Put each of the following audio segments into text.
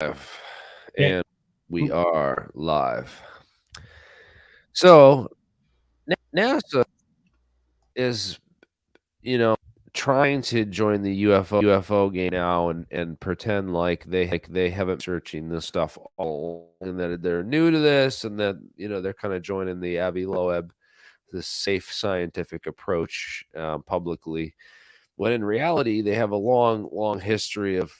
Live. Okay. And we are live. So NASA is, you know, trying to join the UFO game now and pretend like they haven't been searching this stuff all along, and that they're new to this, and that they're kind of joining the Avi Loeb, the safe scientific approach, publicly. When in reality, they have a long history of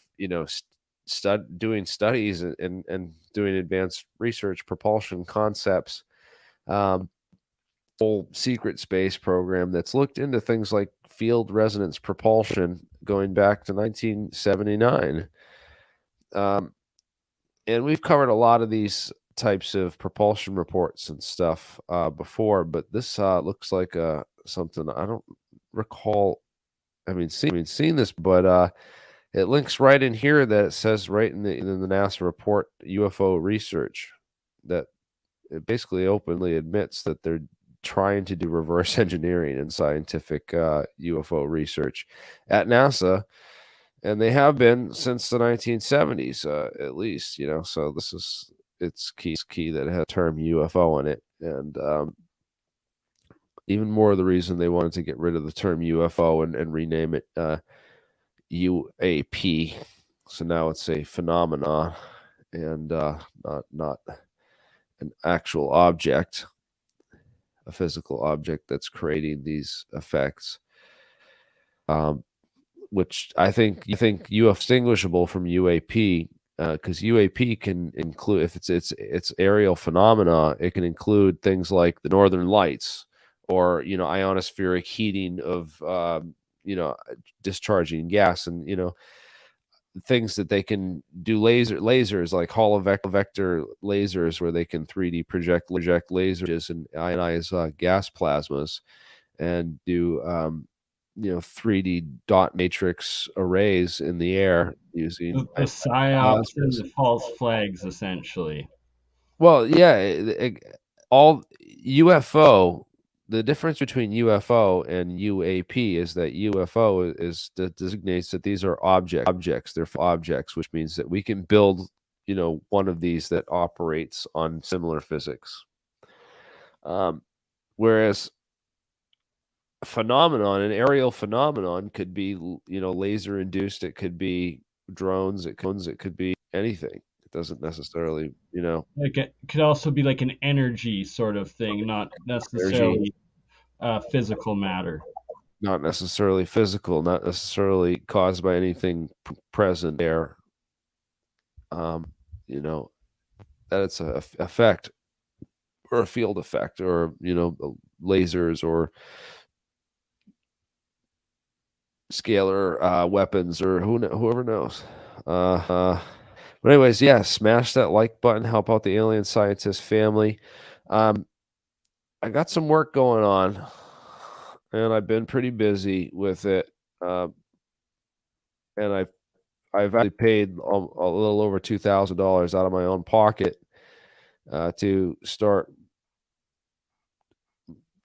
doing studies and doing advanced research, propulsion concepts, um, whole secret space program that's looked into things like field resonance propulsion going back to 1979. Um, and we've covered a lot of these types of propulsion reports and stuff before, but this looks like something I don't recall. Seen this, but it links right in here that it says right in the NASA report, UFO research, that it basically openly admits that they're trying to do reverse engineering in scientific UFO research at NASA, and they have been since the 1970s, at least. So it's key that it has the term UFO in it, and even more of the reason they wanted to get rid of the term UFO and rename it UAP. So now it's a phenomenon and not an actual object, a physical object that's creating these effects. Um, which I think UFO distinguishable from UAP, because UAP can include, if it's aerial phenomena, it can include things like the northern lights, or ionospheric heating of discharging gas, and things that they can do, lasers like Hall vector lasers, where they can 3D project lasers and ionize gas plasmas, and do 3D dot matrix arrays in the air using The psyops and osmosis. the false flags, essentially. Well, yeah, all UFO. The difference between UFO and UAP is that UFO designates that these are objects. They're objects, which means that we can build, one of these that operates on similar physics. Whereas an aerial phenomenon could be, laser induced. It could be drones. It could be anything. It doesn't necessarily, Like it could also be like an energy sort of thing, not energy. necessarily physical matter. Not necessarily physical, not necessarily caused by anything present there. Um, you know, that it's a effect, or a field effect, or lasers, or scalar weapons, or whoever knows. But anyways, yeah, smash that like button. Help out the alien scientist family. Um, I got some work going on, and I've been pretty busy with it. Uh, and I've actually paid a little over $2,000 out of my own pocket to start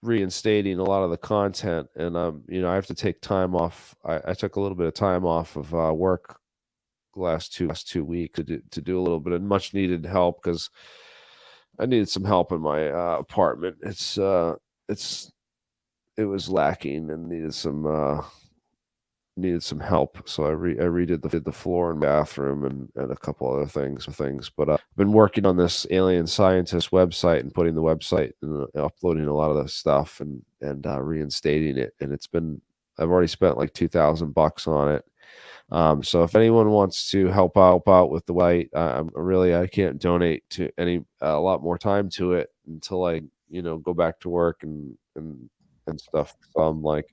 reinstating a lot of the content. And I have to take time off. I took a little bit of time off of work last two weeks to do a little bit of much needed help, because I needed some help in my apartment. It was lacking and needed some help. So I redid the floor and bathroom, and a couple other things. But I've been working on this alien scientist website, and putting the website and uploading a lot of the stuff, and reinstating it. And I've already spent like $2,000 on it. So if anyone wants to help out with the website, I can't donate to a lot more time to it until I go back to work and stuff. So I'm like,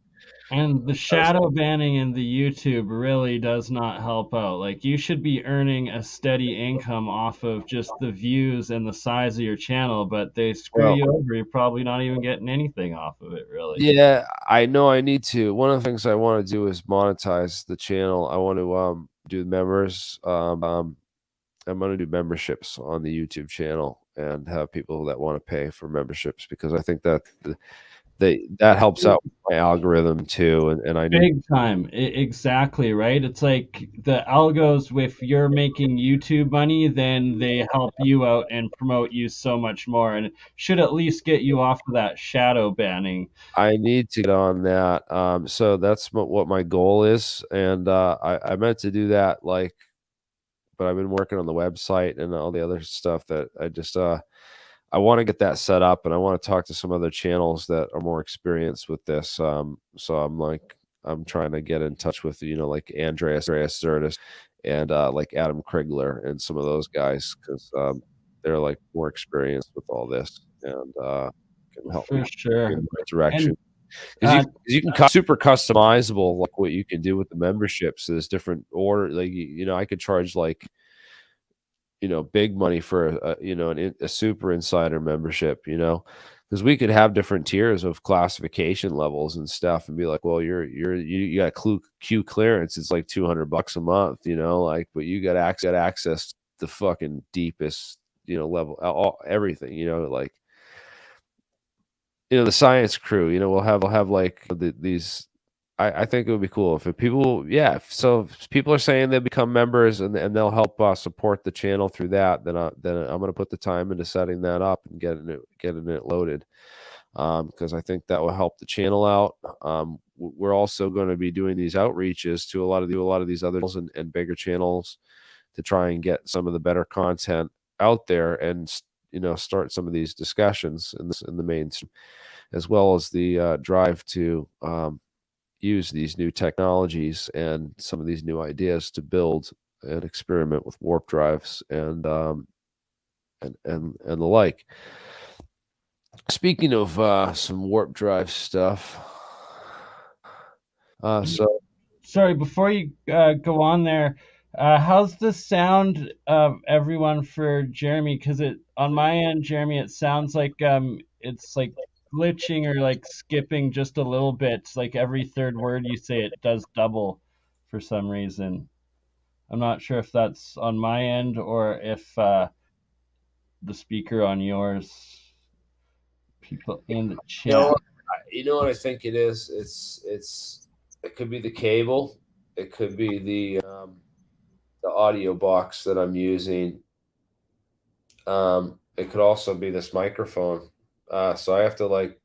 And the shadow banning in the YouTube really does not help out. Like you should be earning a steady income off of just the views and the size of your channel, but they screw well, you over. You're probably not even getting anything off of it, really. yeah, I know I need to. One of the things I want to do is monetize the channel. I want to do members. I'm going to do memberships on the YouTube channel, and have people that want to pay for memberships, because I think that that helps out with my algorithm too, and I need. Big time. Exactly, right? It's like the algos, if you're making YouTube money, then they help you out and promote you so much more, and it should at least get you off of that shadow banning. I need to get on that, so that's what my goal is, and, I meant to do that, like, but I've been working on the website and all the other stuff that I just, I wanna get that set up, and I wanna talk to some other channels that are more experienced with this, so I'm trying to get in touch with, like Andreas Zertis and, like Adam Krigler and some of those guys 'cause, they're, like, more experienced with all this and, can help me For in sure. the right direction. And 'Cause uh, 'cause you can super customizable, like, what you can do with the memberships. There's different order like, I could charge, like, big money for a super insider membership, because we could have different tiers of classification levels and stuff and be like, well, you got Q clearance. It's like $200 a month, like, but you got access to the fucking deepest, level, everything, like, the science crew, we'll have like these. I think it would be cool if people, yeah. So if people are saying they'll become members and they'll help support the channel through that. Then I'm gonna put the time into setting that up and getting it loaded. Because I think that will help the channel out. We're also going to be doing these outreaches to a lot of these other and bigger channels to try and get some of the better content out there and start some of these discussions in the mainstream, as well as the drive to use these new technologies and some of these new ideas to build and experiment with warp drives and the like. Speaking of some warp drive stuff, so sorry, before you go on there, how's the sound of everyone for Jeremy? Because it on my end, Jeremy, it sounds like it's like glitching or like skipping just a little bit. Like every third word you say, it does double for some reason. I'm not sure if that's on my end or if the speaker on yours. People in the you know chat. what what I think it is. It could be the cable. It could be the audio box that I'm using. It could also be this microphone. So I have to like.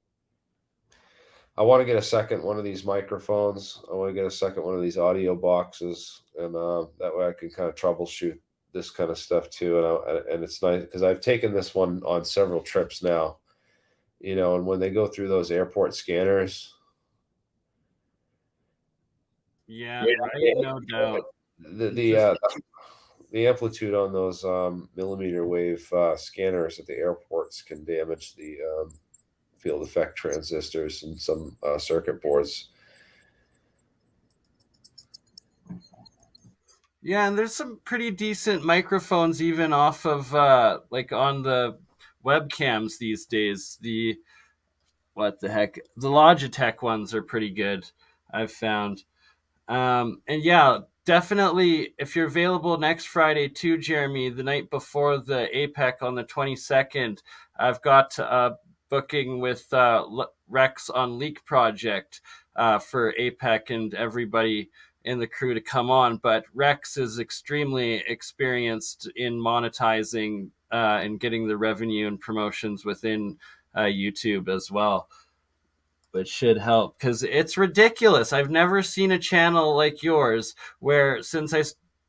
I want to get a second one of these microphones. I want to get a second one of these audio boxes, and that way I can kind of troubleshoot this kind of stuff too. And it's nice because I've taken this one on several trips now. And when they go through those airport scanners, Yeah, yeah, right. No doubt. the It's the just uh, the amplitude on those millimeter wave scanners at the airports can damage the field effect transistors and some circuit boards. yeah, and there's some pretty decent microphones even off of like on the webcams these days. The what the heck? The Logitech ones are pretty good, I've found. And yeah, definitely if you're available next Friday too, Jeremy, the night before the APEC on the 22nd, I've got a booking with Rex on Leak Project for APEC and everybody in the crew to come on. But Rex is extremely experienced in monetizing and getting the revenue and promotions within YouTube as well, which should help because it's ridiculous. I've never seen a channel like yours where since I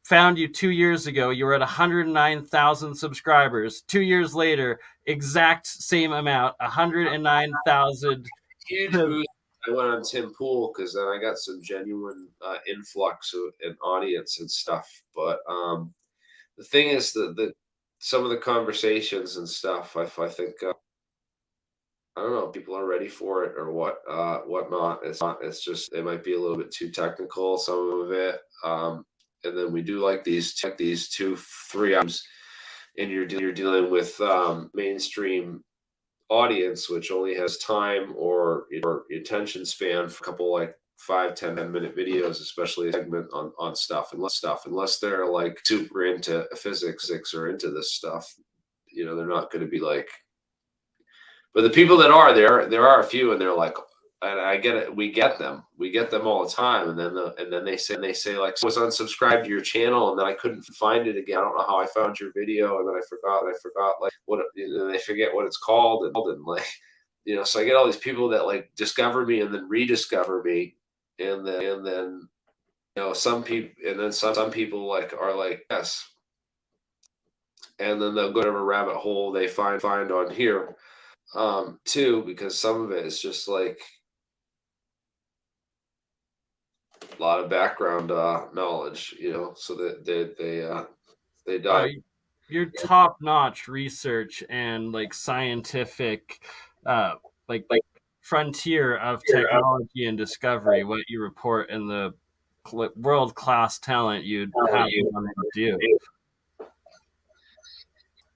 found you 2 years ago, you were at 109,000 subscribers. 2 years later, exact same amount, 109,000. Huge boost. I went on Tim Pool because then I got some genuine influx in audience and stuff. But the thing is that some of the conversations and stuff, I think I don't know, people are ready for it or whatnot. It's not. It's just it might be a little bit too technical, some of it. And then we do like these 2 3 hours, and you're dealing with mainstream audience, which only has time or attention span for a couple like 5 10 minute videos, especially a segment on stuff, unless they're like super into physics or into this stuff, they're not going to be like. But the people that are there are a few, and they're like, and I get it. We get them all the time, and then they say like, so I was unsubscribed to your channel, and then I couldn't find it again. I don't know how I found your video, and then I forgot like what, and they forget what it's called, and like, so I get all these people that like discover me and then rediscover me, and then some people, and then some people like are like, yes, and then they'll go to a rabbit hole they find on here, too, because some of it is just like a lot of background knowledge, so that they Oh, dive. your top-notch research and like scientific, like Like frontier of here, technology and discovery, what you report in the world-class talent you'd how have you on to do.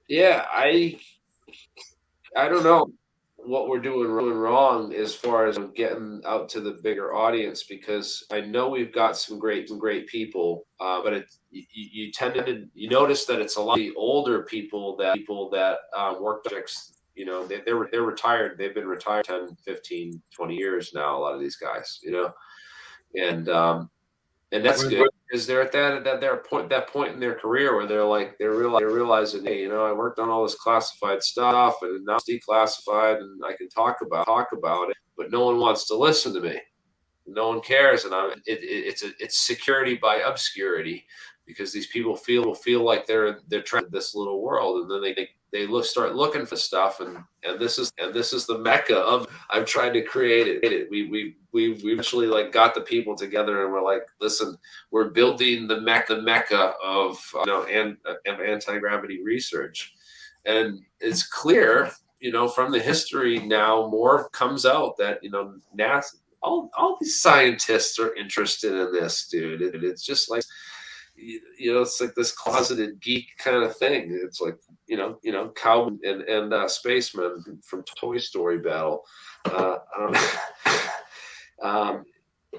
Yeah, I don't know what we're doing wrong as far as getting out to the bigger audience, because I know we've got some great people, but you tend to notice that it's a lot of the older people that work projects. They're retired. They've been retired 10, 15, 20 years now. A lot of these guys, and that's good because they're at that point in their career where they're realizing, hey, I worked on all this classified stuff, and now it's declassified, and I can talk about it, but no one wants to listen to me. No one cares, and it's security by obscurity, because these people feel like they're trapped in this little world, and then they start looking for stuff, and this is the mecca of I've tried to create it. We actually like got the people together, and we're like, listen, we're building the mecca of and of anti-gravity research, and it's clear, from the history now, more comes out that NASA, all these scientists are interested in this, dude. It's just like, it's like this closeted geek kind of thing. It's like, cow and spaceman from Toy Story battle. I don't know.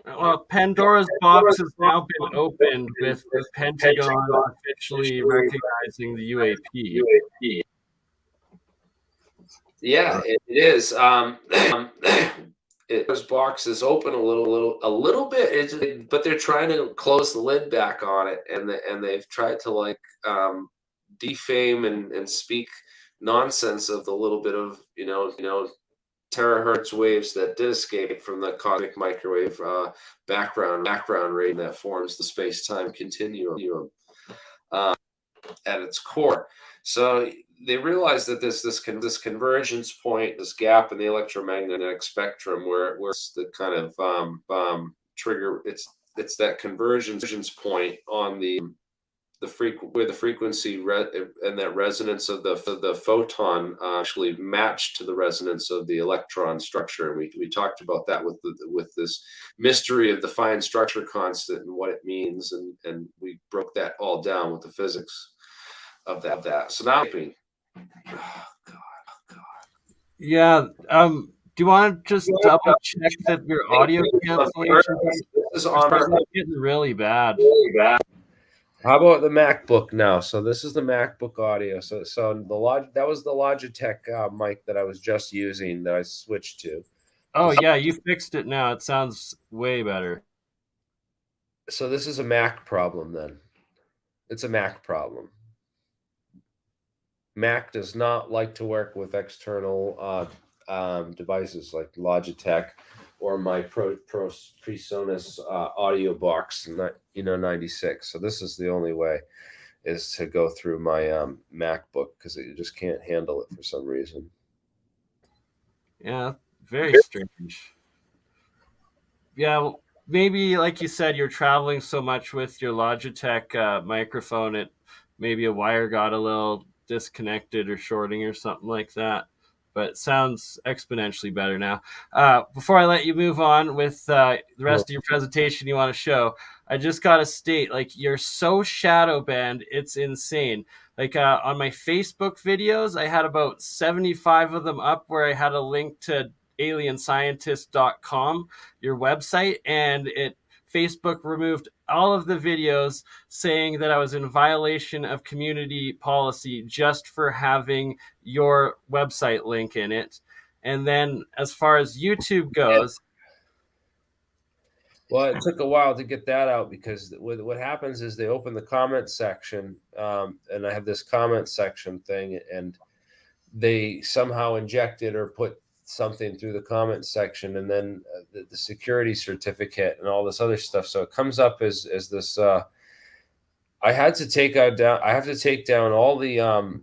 Well, Pandora's box has now been opened with the Pentagon officially recognizing the UAP. Yeah, it is. This box is open a little bit, but they're trying to close the lid back on it, and they've tried to like defame and speak nonsense of the little bit of terahertz waves that did escape from the cosmic microwave background radiation that forms the space-time continuum at its core. So they realized that this convergence point, this gap in the electromagnetic spectrum, where it's the kind of trigger. It's that convergence point on where the frequency and that resonance of the photon actually matched to the resonance of the electron structure. We talked about that with this mystery of the fine structure constant and what it means, and we broke that all down with the physics of that. So now, oh God. Yeah. Do you want to just double check that your audio cancellation is on our getting really bad? How about the MacBook now? So this is the MacBook audio. So that was the Logitech mic that I was just using that I switched to. Oh yeah, you fixed it now. It sounds way better. So this is a Mac problem then. It's a Mac problem. Mac does not like to work with external devices like Logitech or my PreSonus audio box, 96. So this is the only way, is to go through my MacBook, because it just can't handle it for some reason. Yeah, very strange. Yeah, well, maybe like you said, you're traveling so much with your Logitech microphone, maybe a wire got a little disconnected or shorting or something like that. But it sounds exponentially better now. Before I let you move on with the rest of your presentation you want to show, I just got to state, like, you're so shadow banned, it's insane. Like on my Facebook videos, I had about 75 of them up where I had a link to alienscientist.com, your website, and Facebook removed all of the videos saying that I was in violation of community policy just for having your website link in it. And then as far as YouTube Yeah. goes, Well, it took a while to get that out because what happens is they open the comment section, and I have this comment section thing, and they somehow injected or put something through the comment section, and then the security certificate and all this other stuff. So it comes up as this. I had to take out down. I have to take down all the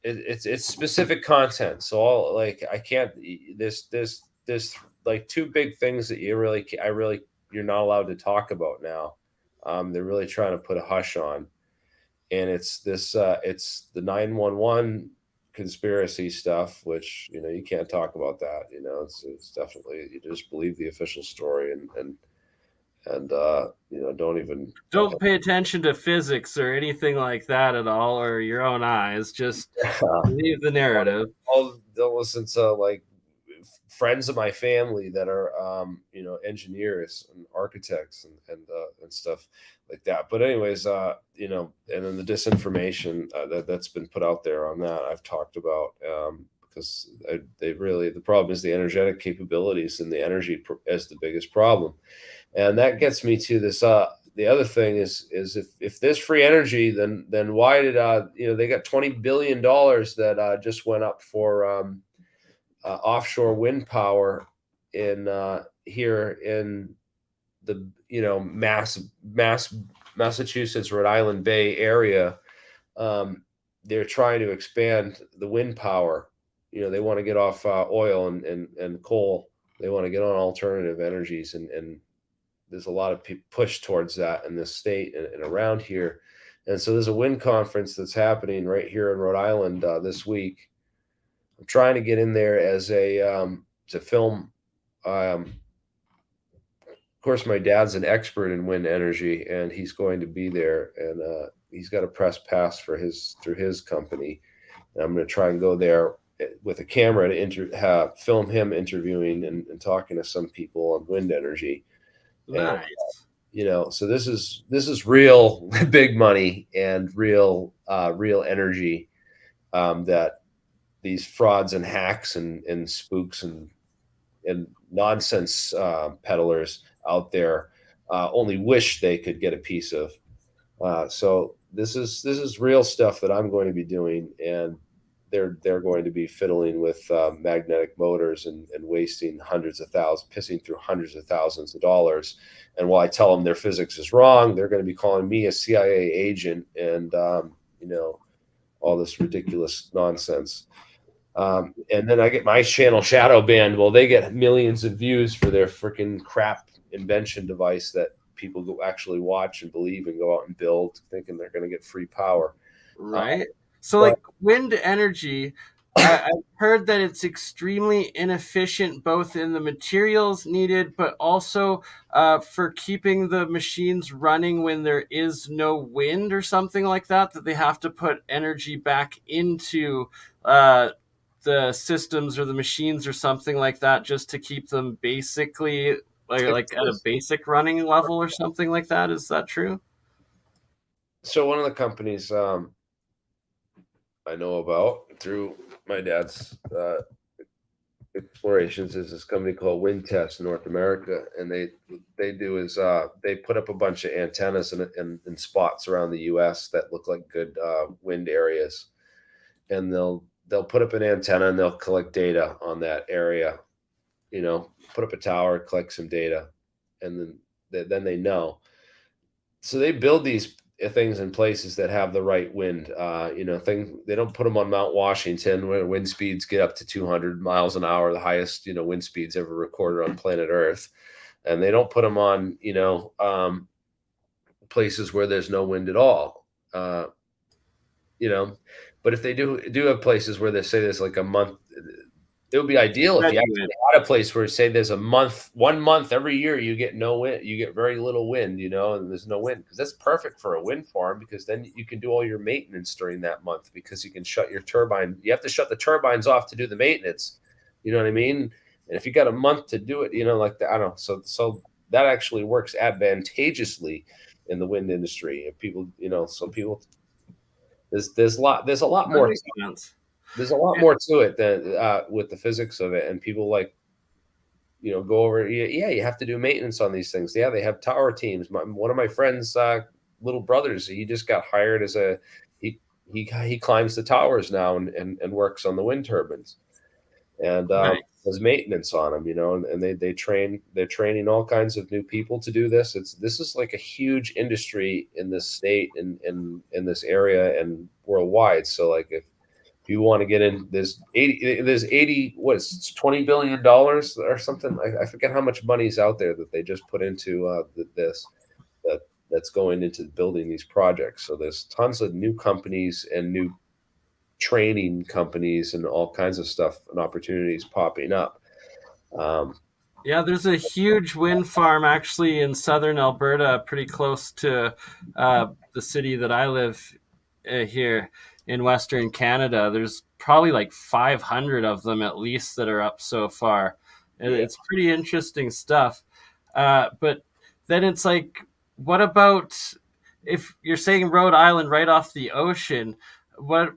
it's specific content. So all like I can't. There's like two big things that you're not allowed to talk about now. They're really trying to put a hush on, and it's the 911 conspiracy stuff, which you can't talk about that. It's definitely you just believe the official story and don't even don't pay attention to physics or anything like that at all, or your own eyes. Just believe the narrative. I'll listen to like friends of my family that are engineers and architects and stuff like that. But anyways, and then the disinformation that's been put out there on that I've talked about, because the problem is the energetic capabilities and the energy as the biggest problem. And that gets me to this the other thing is if there's free energy, then why did they got $20 billion that just went up for offshore wind power in here in the Massachusetts, Rhode Island Bay area. They're trying to expand the wind power. They want to get off oil and coal. They want to get on alternative energies, and there's a lot of push towards that in this state and around here. And so there's a wind conference that's happening right here in Rhode Island this week. I'm trying to get in there as to film. Of course, my dad's an expert in wind energy, and he's going to be there, and he's got a press pass through his company. And I'm going to try and go there with a camera to film him interviewing and talking to some people on wind energy. And Nice. so this is real big money and real energy that these frauds and hacks and spooks and nonsense peddlers out there only wish they could get a piece of. So this is real stuff that I'm going to be doing, and they're going to be fiddling with magnetic motors and wasting pissing through hundreds of thousands of dollars. And while I tell them their physics is wrong, they're going to be calling me a CIA agent and all this ridiculous nonsense. And then I get my channel shadow banned. Well, they get millions of views for their freaking crap invention device that people go actually watch and believe and go out and build, thinking they're going to get free power. Right. So, But like wind energy, I've heard that it's extremely inefficient, both in the materials needed, but also for keeping the machines running when there is no wind or something like that. That they have to put energy back into the systems or the machines or something like that, just to keep them basically like at a basic running level or something like that. Is that true? so one of the companies I know about through my dad's explorations is this company called Wind Test North America, and they do is they put up a bunch of antennas in spots around the U.S. that look like good wind areas, and they'll put up an antenna and they'll collect data on that area. Put up a tower, collect some data, and then they know. So they build these things in places that have the right wind. They don't put them on Mount Washington where wind speeds get up to 200 miles an hour, the highest wind speeds ever recorded on planet Earth, and they don't put them on places where there's no wind at all. You know, but if they do have places where they say there's like a month, it would be ideal if you Steady actually wind. had a place where say there's 1 month every year you get no wind, you get very little wind, and there's no wind, because that's perfect for a wind farm, because then you can do all your maintenance during that month, because you can shut your turbine. You have to shut the turbines off to do the maintenance. You know what I mean? And if you got a month to do it, like that, I don't know. So that actually works advantageously in the wind industry. If people, so people, there's a lot That more. makes sense. there's a lot more to it than with the physics of it, and people like go over. Yeah, you have to do maintenance on these things. Yeah, they have tower teams. One of my friends' little brothers, he just got hired as a he he climbs the towers now and works on the wind turbines and Nice. does maintenance on them. And they're training all kinds of new people to do this. This is like a huge industry in this state and in this area and worldwide. So like if you want to get in, there's 80 what is it, $20 billion or something. I forget how much money's out there that they just put into this that's going into building these projects. So there's tons of new companies and new training companies and all kinds of stuff and opportunities popping up. Um, Yeah, there's a huge wind farm actually in southern Alberta, pretty close to the city that I live here in Western Canada. There's probably like 500 of them at least that are up so far. yeah, It's pretty interesting stuff. But then it's like, what about if you're saying Rhode Island right off the ocean? What,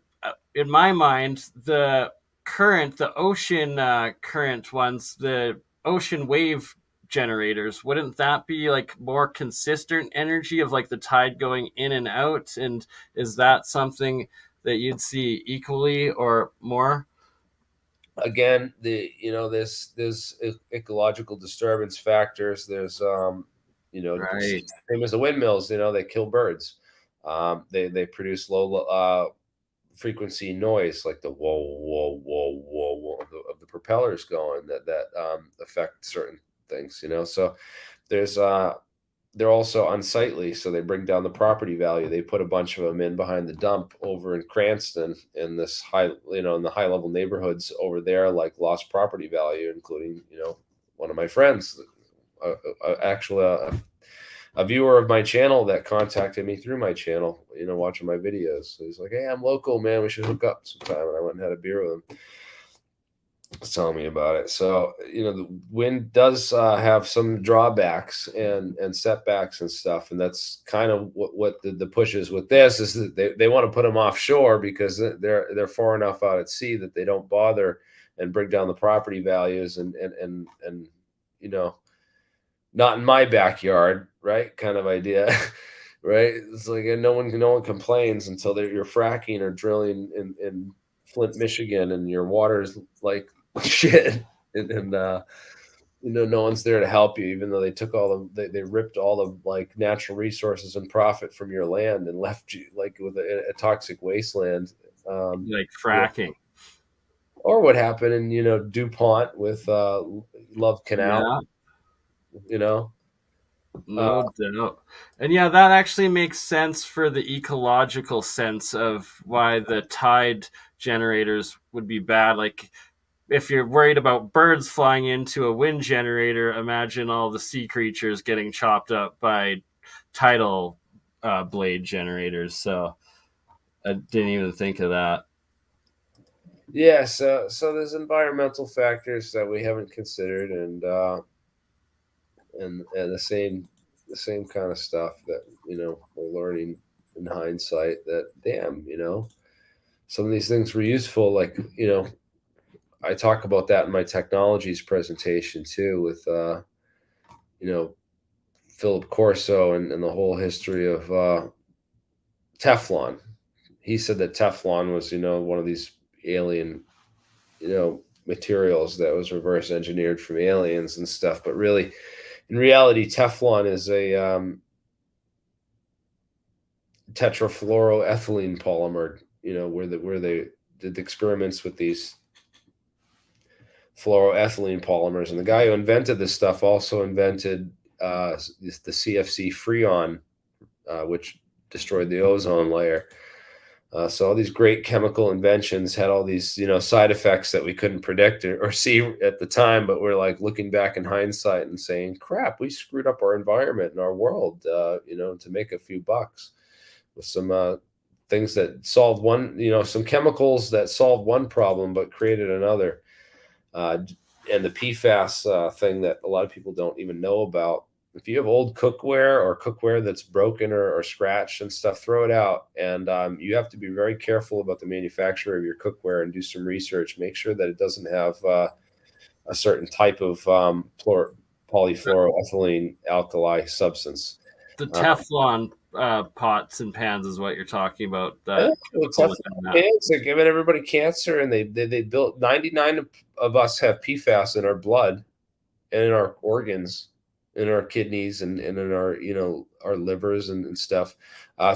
in my mind, the ocean current ones, the ocean wave generators, wouldn't that be like more consistent energy of like the tide going in and out? And is that something that you'd see equally or more? again, there's ecological disturbance factors. There's Right. same as the windmills. They kill birds. They produce low frequency noise, like the whoa whoa whoa whoa whoa of the propellers going that affect certain things. So there's they're also unsightly, so they bring down the property value. They put a bunch of them in behind the dump over in Cranston in this in the high level neighborhoods over there, like lost property value, including one of my friends, actually a viewer of my channel that contacted me through my channel, watching my videos. So he's like, "Hey, I'm local, man. We should hook up sometime." And I went and had a beer with him. Was telling me about it. So the wind does have some drawbacks and setbacks and stuff, and that's kind of what the push is with this is that they want to put them offshore because they're far enough out at sea that they don't bother and bring down the property values and you know not in my backyard, right? Kind of idea. Right? It's like and no one complains until you're fracking or drilling in Flint, Michigan, and your water is like shit, and no one's there to help you, even though they took they ripped all the like natural resources and profit from your land and left you like with a toxic wasteland. Like Yeah. fracking. Or what happened in DuPont with Love Canal, Yeah. you know. Uh, No doubt. And yeah, that actually makes sense for the ecological sense of why the tide generators would be bad. Like, if you're worried about birds flying into a wind generator, imagine all the sea creatures getting chopped up by tidal blade generators. So I didn't even think of that. yeah, so there's environmental factors that we haven't considered, and the same kind of stuff that we're learning in hindsight that damn some of these things were useful, like I talk about that in my technologies presentation too with you know Philip Corso and the whole history of Teflon. He said that Teflon was one of these alien materials that was reverse engineered from aliens and stuff, but really in reality Teflon is a tetrafluoroethylene polymer, where they did experiments with these fluoroethylene polymers. And the guy who invented this stuff also invented the CFC Freon, which destroyed the ozone layer. So all these great chemical inventions had all these, side effects that we couldn't predict or see at the time, but we're like looking back in hindsight and saying, "Crap, we screwed up our environment and our world, to make a few bucks with some things that solved one, some chemicals that solved one problem but created another." And the PFAS thing that a lot of people don't even know about If you have old cookware or cookware that's broken or scratched and stuff, throw it out. And you have to be very careful about the manufacturer of your cookware and do some research. Make sure that it doesn't have a certain type of polyfluoroethylene alkali substance. The Uh, Teflon pots and pans is what you're talking about. yeah, That well, chemical within Teflon that. pans are giving everybody cancer, and they built 99 of us have PFAS in our blood and in our organs, in our kidneys, and in our our livers and stuff,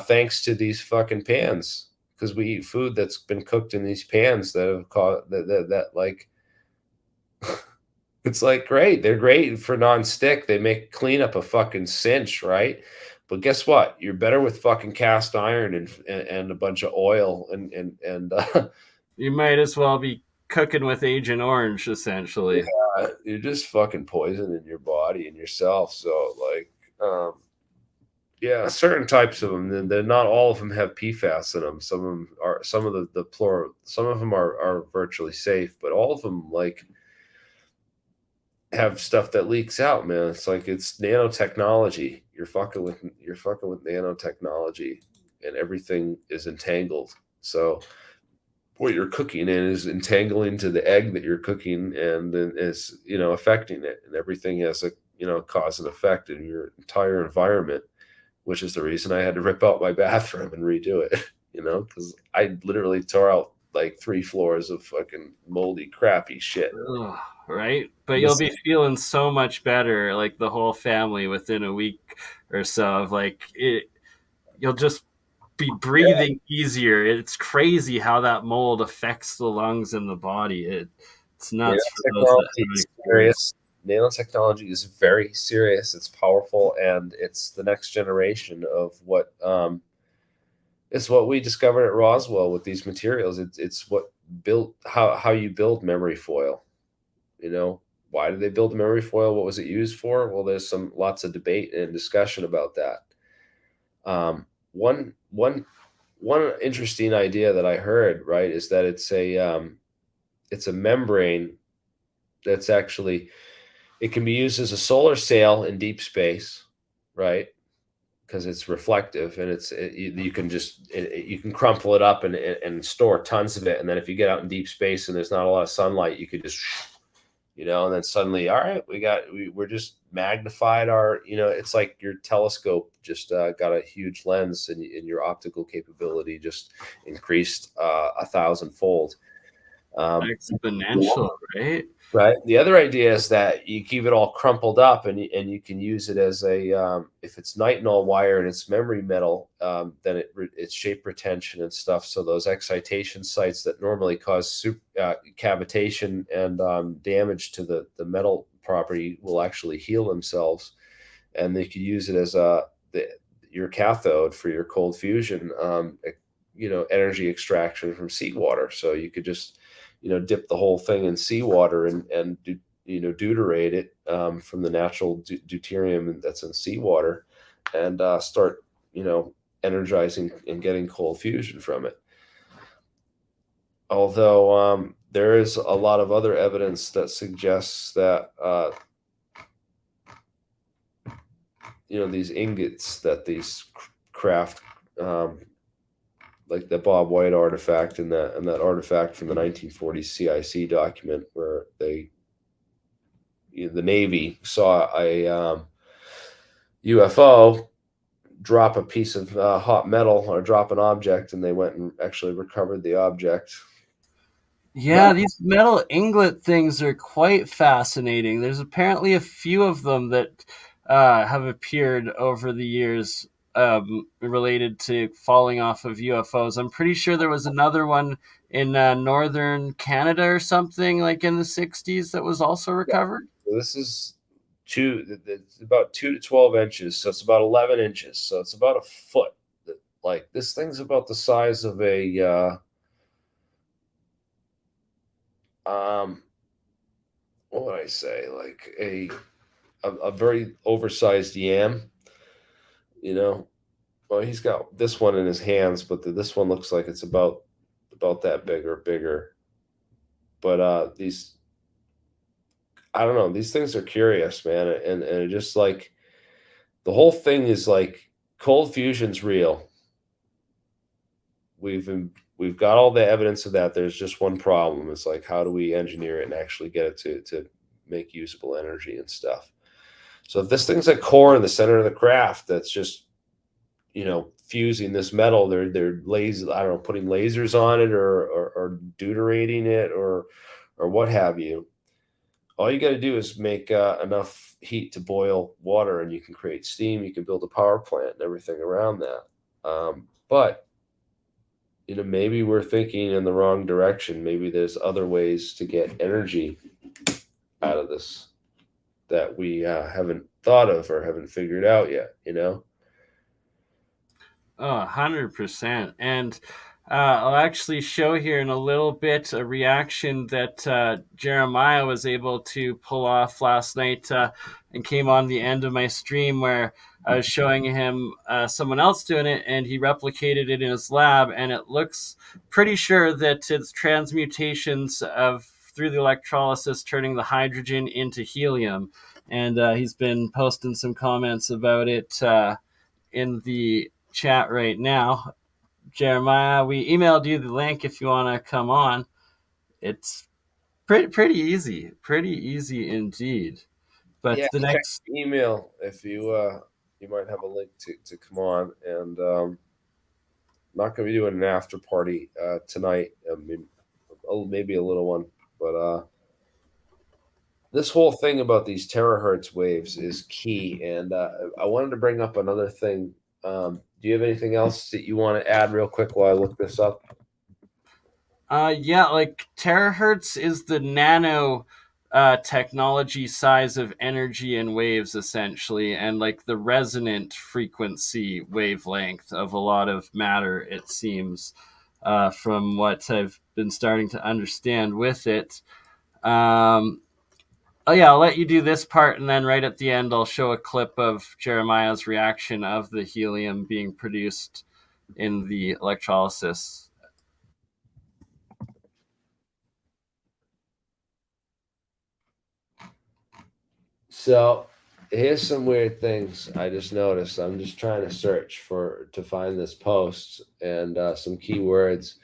thanks to these fucking pans. Because we eat food that's been cooked in these pans that have caused that like it's like great. They're great for non-stick. They make cleanup a fucking cinch, right? But guess what? You're better with fucking cast iron and a bunch of oil and You might as well be cooking with Agent Orange, essentially. you're just fucking poisoning your body and yourself. So like, yeah, certain types of them. They're not all of them have PFAS in them. Some of them are. Some of the plural. Some of them are virtually safe, but all of them like have stuff that leaks out, man. It's like it's nanotechnology. You're fucking with nanotechnology, and everything is entangled. So what you're cooking in is entangling to the egg that you're cooking, and then is affecting it, and everything has a cause and effect in your entire environment, which is the reason I had to rip out my bathroom and redo it. Because I literally tore out like 3 floors of fucking moldy, crappy shit. Ugh, right? But you'll This be feeling so much better, like the whole family within a week or so of like it. You'll just be breathing easier. It's crazy how that mold affects the lungs and the body. It's nuts for those that nanotechnology haven't is experienced. serious. Nanotechnology is very serious. It's powerful, and it's the next generation of what it's what we discovered at Roswell with these materials. It's what built how you build memory foil. You know, why did they build the memory foil? What was it used for? Well, there's some lots of debate and discussion about that. One interesting idea that I heard, right, is that it's a membrane that's actually it can be used as a solar sail in deep space, right? Because it's reflective and you can just you can crumple it up and store tons of it, and then if you get out in deep space and there's not a lot of sunlight, you could just and then suddenly, all right, we're just magnified our, it's like your telescope just got a huge lens, and your optical capability just increased 1,000-fold. Um, Exponential, right? right. The other idea is that you keep it all crumpled up, and you can use it as a if it's nitinol wire and it's memory metal, then it's shape retention and stuff. So those excitation sites that normally cause cavitation and damage to the metal property will actually heal themselves, and they could use it as your cathode for your cold fusion, energy extraction from seawater. So you could just dip the whole thing in seawater and deuterate it from the natural deuterium that's in seawater, and start energizing and getting cold fusion from it. Although there is a lot of other evidence that suggests that these ingots that these craft, like the Bob White artifact and that artifact from the 1940s CIC document, where the Navy saw a UFO drop a piece of hot metal or drop an object, and they went and actually recovered the object. Yeah, these metal inglet things are quite fascinating. There's apparently a few of them that have appeared over the years related to falling off of UFOs. I'm pretty sure there was another one in northern Canada or something like in the 60s that was also Yeah. recovered. So this is it's about 2 to 12 inches, so it's about 11 inches, so it's about a foot. Like this thing's about the size of a what would I say, like a very oversized yam. You know, well, he's got this one in his hands, but this one looks like it's about that big or bigger. But these I don't know, these things are curious, man, and it just like the whole thing is like cold fusion's real. We've got all the evidence of that. There's just one problem. It's like, how do we engineer it and actually get it to make usable energy and stuff? So if this thing's a core in the center of the craft that's just, fusing this metal, they're laser, I don't know, putting lasers on it or deuterating it or what have you. All you got to do is make enough heat to boil water, and you can create steam. You can build a power plant and everything around that. But maybe we're thinking in the wrong direction. Maybe there's other ways to get energy out of this that we haven't thought of or haven't figured out yet. Oh, 100%. And I'll actually show here in a little bit a reaction that Jeremiah was able to pull off last night and came on the end of my stream where I was showing him someone else doing it, and he replicated it in his lab, and it looks pretty sure that it's transmutations of through the electrolysis turning the hydrogen into helium. And he's been posting some comments about it in the chat right now. Jeremiah, we emailed you the link if you want to come on. It's pretty easy indeed. But Yeah, the check next, the email if you might have a link to come on. And not going to be doing an after party tonight. I mean, maybe a little one, but this whole thing about these terahertz waves is key. And I wanted to bring up another thing. Do you have anything else that you want to add real quick while I look this up? yeah, like terahertz is the nano technology size of energy and waves essentially, and like the resonant frequency wavelength of a lot of matter, it seems, from what I've been starting to understand with it. Um, Oh yeah, I'll let you do this part, and then right at the end, I'll show a clip of Jeremiah's reaction of the helium being produced in the electrolysis. So here's some weird things I just noticed. I'm just trying to search to find this post and some keywords.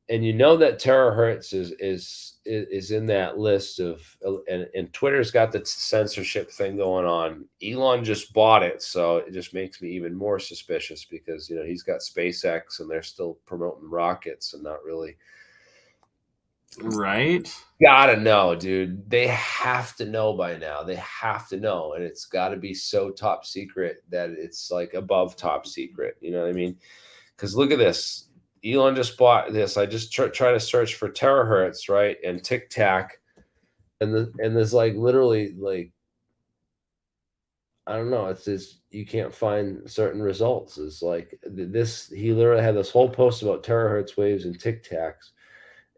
And that terahertz is in that list of, and Twitter's got the censorship thing going on. Elon just bought it, so it just makes me even more suspicious because he's got SpaceX and they're still promoting rockets and not really. Right? Gotta know, dude. They have to know by now. They have to know, and it's got to be so top secret that it's like above top secret. You know what I mean? Because look at this. Elon just bought this. I just try to search for terahertz, right? And Tic Tac, and there's like literally like I don't know. It's just you can't find certain results. It's like this. He literally had this whole post about terahertz waves and Tic Tacs,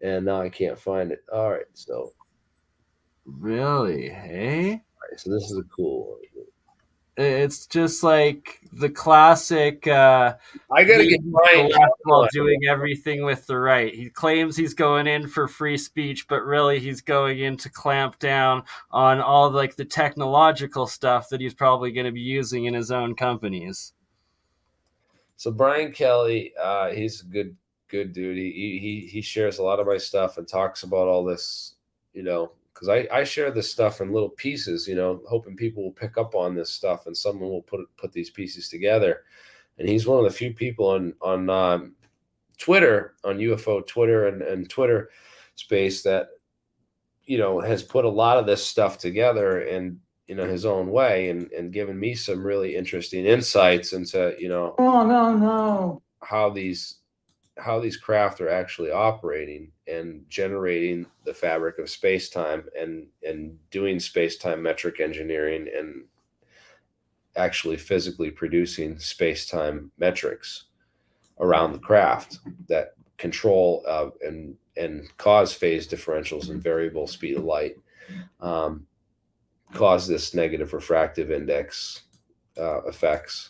and now I can't find it. All right, so Really? Hey? so this is a cool one. It's just like the classic I gotta get leading with the Brian left while Kelly doing everything with the right. He claims he's going in for free speech, but really he's going in to clamp down on all like the technological stuff that he's probably going to be using in his own companies. So Brian Kelly, he's a good dude. He shares a lot of my stuff and talks about all this, because I share this stuff in little pieces, hoping people will pick up on this stuff and someone will put these pieces together. And he's one of the few people on Twitter, on UFO Twitter and Twitter space that has put a lot of this stuff together and his own way and given me some really interesting insights into Oh no. how these craft are actually operating and generating the fabric of space-time and doing space-time metric engineering and actually physically producing space-time metrics around the craft that control and cause phase differentials and variable speed of light, cause this negative refractive index effects,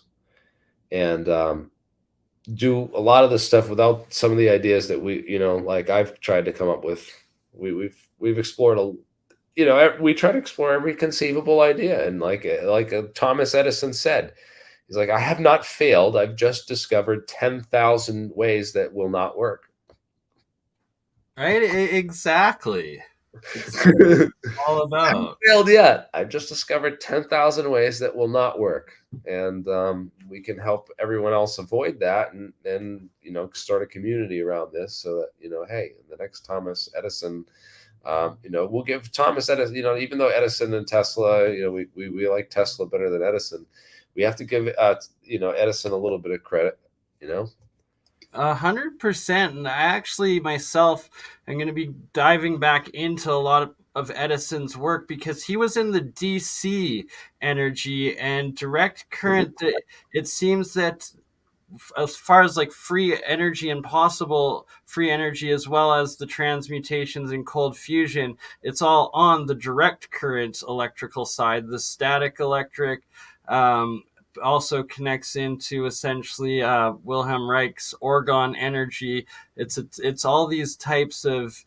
and do a lot of this stuff without some of the ideas that we like I've tried to come up with. We've explored we try to explore every conceivable idea, and like Thomas Edison said, he's like, I have not failed. I've just discovered 10,000 ways that will not work. Right? Exactly. It's all about. Failed yet. I've just discovered 10,000 ways that will not work. And we can help everyone else avoid that, and start a community around this, so that, hey, the next Thomas Edison, we'll give Thomas Edison, even though Edison and Tesla, we like Tesla better than Edison. We have to give, Edison a little bit of credit, 100%. And I actually myself am going to be diving back into a lot of Edison's work, because he was in the DC energy and direct current. It seems that as far as like free energy and possible free energy, as well as the transmutations and cold fusion, it's all on the direct current electrical side. The static electric also connects into essentially Wilhelm Reich's orgone energy. It's all these types of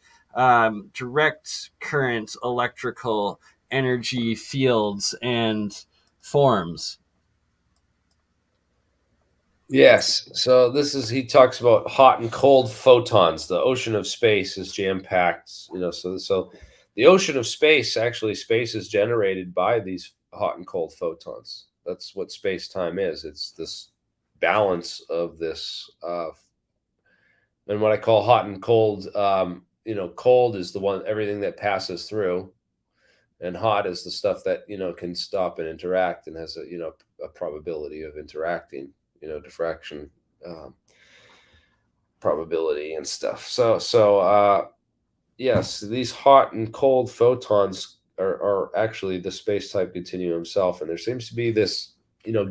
direct current electrical energy fields and forms. Yes. So he talks about hot and cold photons. The ocean of space is jam packed, so the ocean of space, actually space is generated by these hot and cold photons. That's what space time is. It's this balance of this, and what I call hot and cold, cold is the one, everything that passes through, and hot is the stuff that, can stop and interact and has a probability of interacting, diffraction, probability and stuff. So yes, these hot and cold photons are actually the space-time continuum itself, and there seems to be this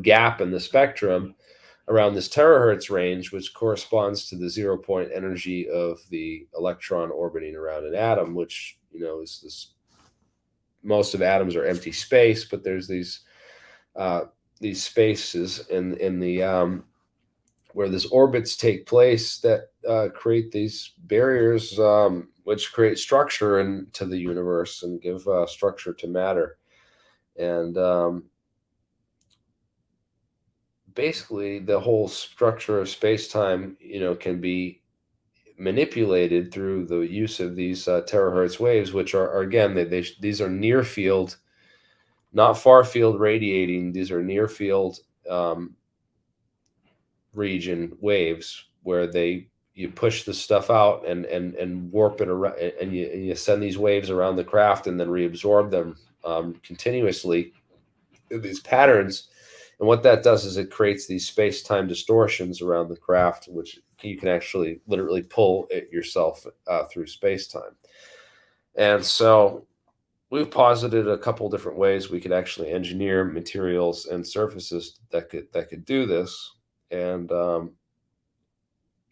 gap in the spectrum around this terahertz range, which corresponds to the 0 point energy of the electron orbiting around an atom, which is this. Most of atoms are empty space, but there's these spaces in the where these orbits take place that create these barriers, which create structure into the universe and give structure to matter. And basically, the whole structure of space-time, can be manipulated through the use of these terahertz waves, which are again, these are near field, not far field radiating. These are near field region waves, where you push the stuff out and warp it around, and you send these waves around the craft and then reabsorb them continuously in these patterns. And what that does is it creates these space-time distortions around the craft, which you can actually literally pull it yourself through space-time. And so we've posited a couple different ways we could actually engineer materials and surfaces that could do this. And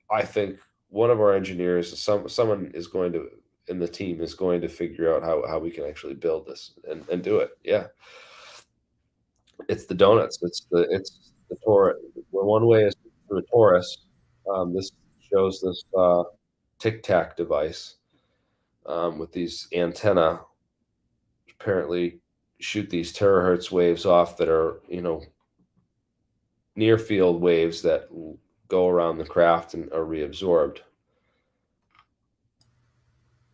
I think one of our engineers, someone is going to, in the team, is going to figure out how we can actually build this and do it. Yeah. It's the donuts. It's the torus. Well, one way is through a torus. This shows this Tic Tac device with these antenna, apparently shoot these terahertz waves off that are near field waves that go around the craft and are reabsorbed.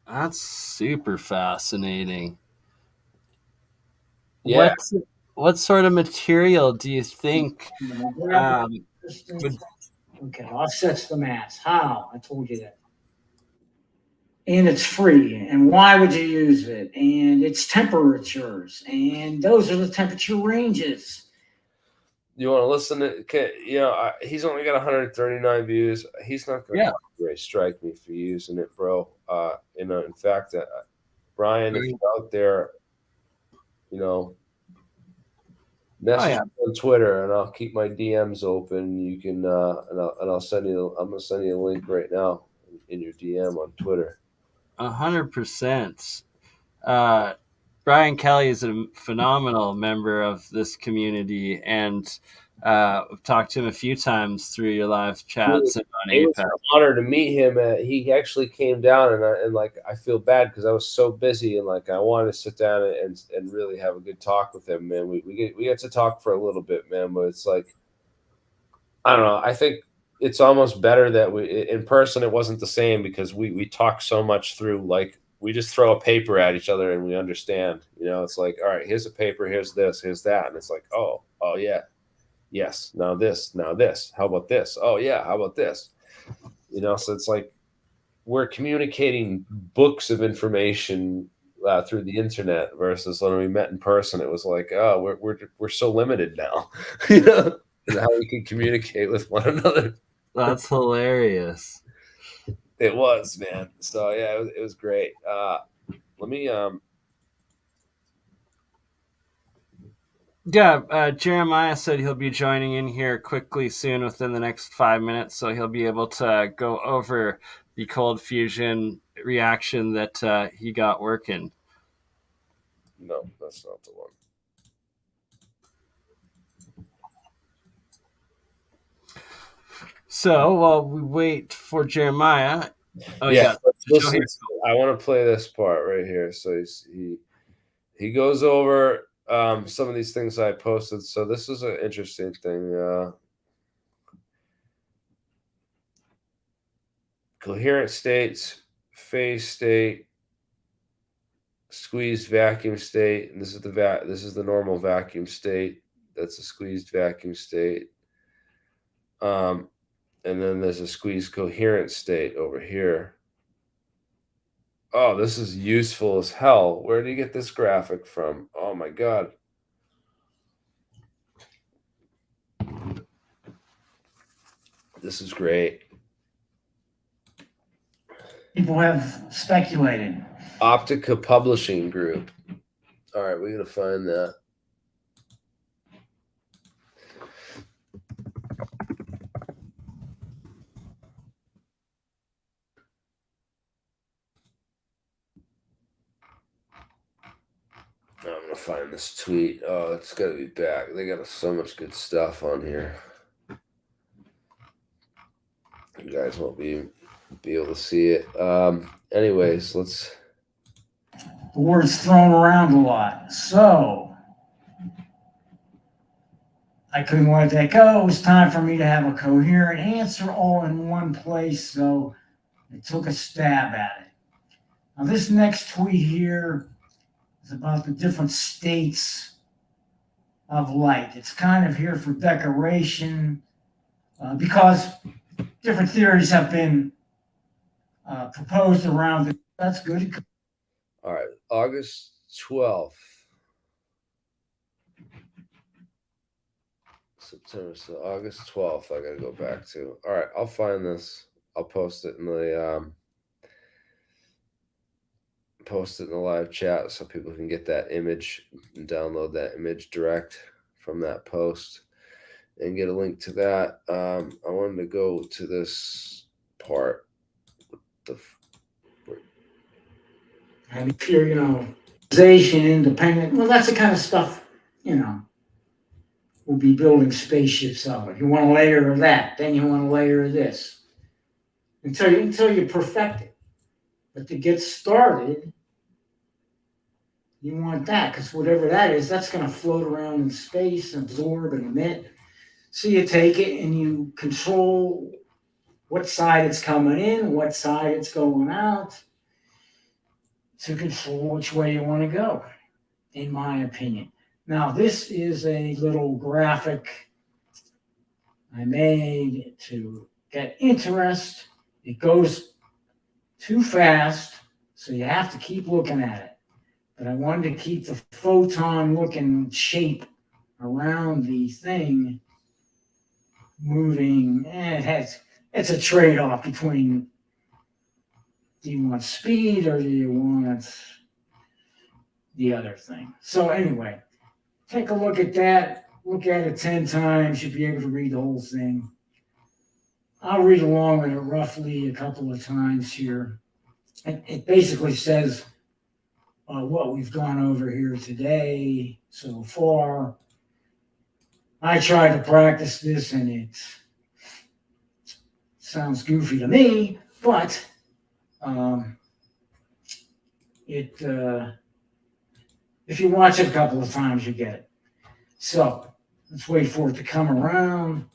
That's super fascinating. Yeah. What sort of material do you think would... Okay, offsets the mass. How? I told you that. And it's free. And why would you use it? And its temperatures. And those are the temperature ranges. You want to listen to? He's only got 139 views. He's not going to copyright strike me for using it, bro. In fact, Brian, if you're out there, message me on Twitter, and I'll keep my DMs open. You can, and I'll send you. I'm gonna send you a link right now in your DM on Twitter. 100%. Brian Kelly is a phenomenal member of this community, and I've talked to him a few times through your live chats and on It was Apex. an honor to meet him. He actually came down, and like I feel bad because I was so busy, and like I wanted to sit down and really have a good talk with him, man. We get to talk for a little bit, man. But it's like I don't know. I think it's almost better that we in person. It wasn't the same because we talk so much through like we just throw a paper at each other and we understand. You know, it's like all right, here's a paper, here's this, here's that, and it's like oh yeah, yes, now this, now this. How about this? Oh yeah, how about this? You know, so it's like we're communicating books of information through the internet versus when we met in person. It was like, oh, we're so limited now, you know, and how we can communicate with one another. That's hilarious. It was, man. So yeah, it was great. Let me Yeah, Jeremiah said he'll be joining in here quickly soon within the next 5 minutes, so he'll be able to go over the cold fusion reaction that he got working. no, that's not the one. So while we wait for Jeremiah, Yeah, listen, I want to play this part right here. So he goes over some of these things I posted. So this is an interesting thing. Coherent states, phase state, squeezed vacuum state, and this is the normal vacuum state. That's a squeezed vacuum state. And then there's a squeezed coherent state over here. Oh, this is useful as hell. Where do you get this graphic from? Oh my god. This is great. People have speculated. Optica Publishing Group. All right, we're going to find that. I'm going to find this tweet. Oh, it's got to be back. They got so much good stuff on here. You guys won't be able to see it. Anyways, let's. The word's thrown around a lot. So I couldn't let that go. It was time for me to have a coherent answer all in one place. So I took a stab at it. Now, this next tweet here is about the different states of light. It's kind of here for decoration because different theories have been proposed around it. That's good. All right, August 12th. September, so August 12th, I got to go back to. All right, I'll find this. I'll post it in the live chat so people can get that image and download that image direct from that post and get a link to that. I wanted to go to this part. And if you're, independent, well, that's the kind of stuff, we'll be building spaceships of. You want a layer of that, then you want a layer of this. Until you perfect it. But to get started, you want that, because whatever that is, that's going to float around in space, absorb and emit. So you take it and you control what side it's coming in, what side it's going out, to control which way you want to go, in my opinion. Now, this is a little graphic I made to get interest. It goes too fast, so you have to keep looking at it. But I wanted to keep the photon-looking shape around the thing moving. It's a trade-off between, do you want speed or do you want the other thing? So anyway, take a look at that. Look at it 10 times. You'll be able to read the whole thing. I'll read along with it roughly a couple of times here. It basically says what we've gone over here today so far. I tried to practice this, and it sounds goofy to me, but it if you watch it a couple of times, you get it. So let's wait for it to come around.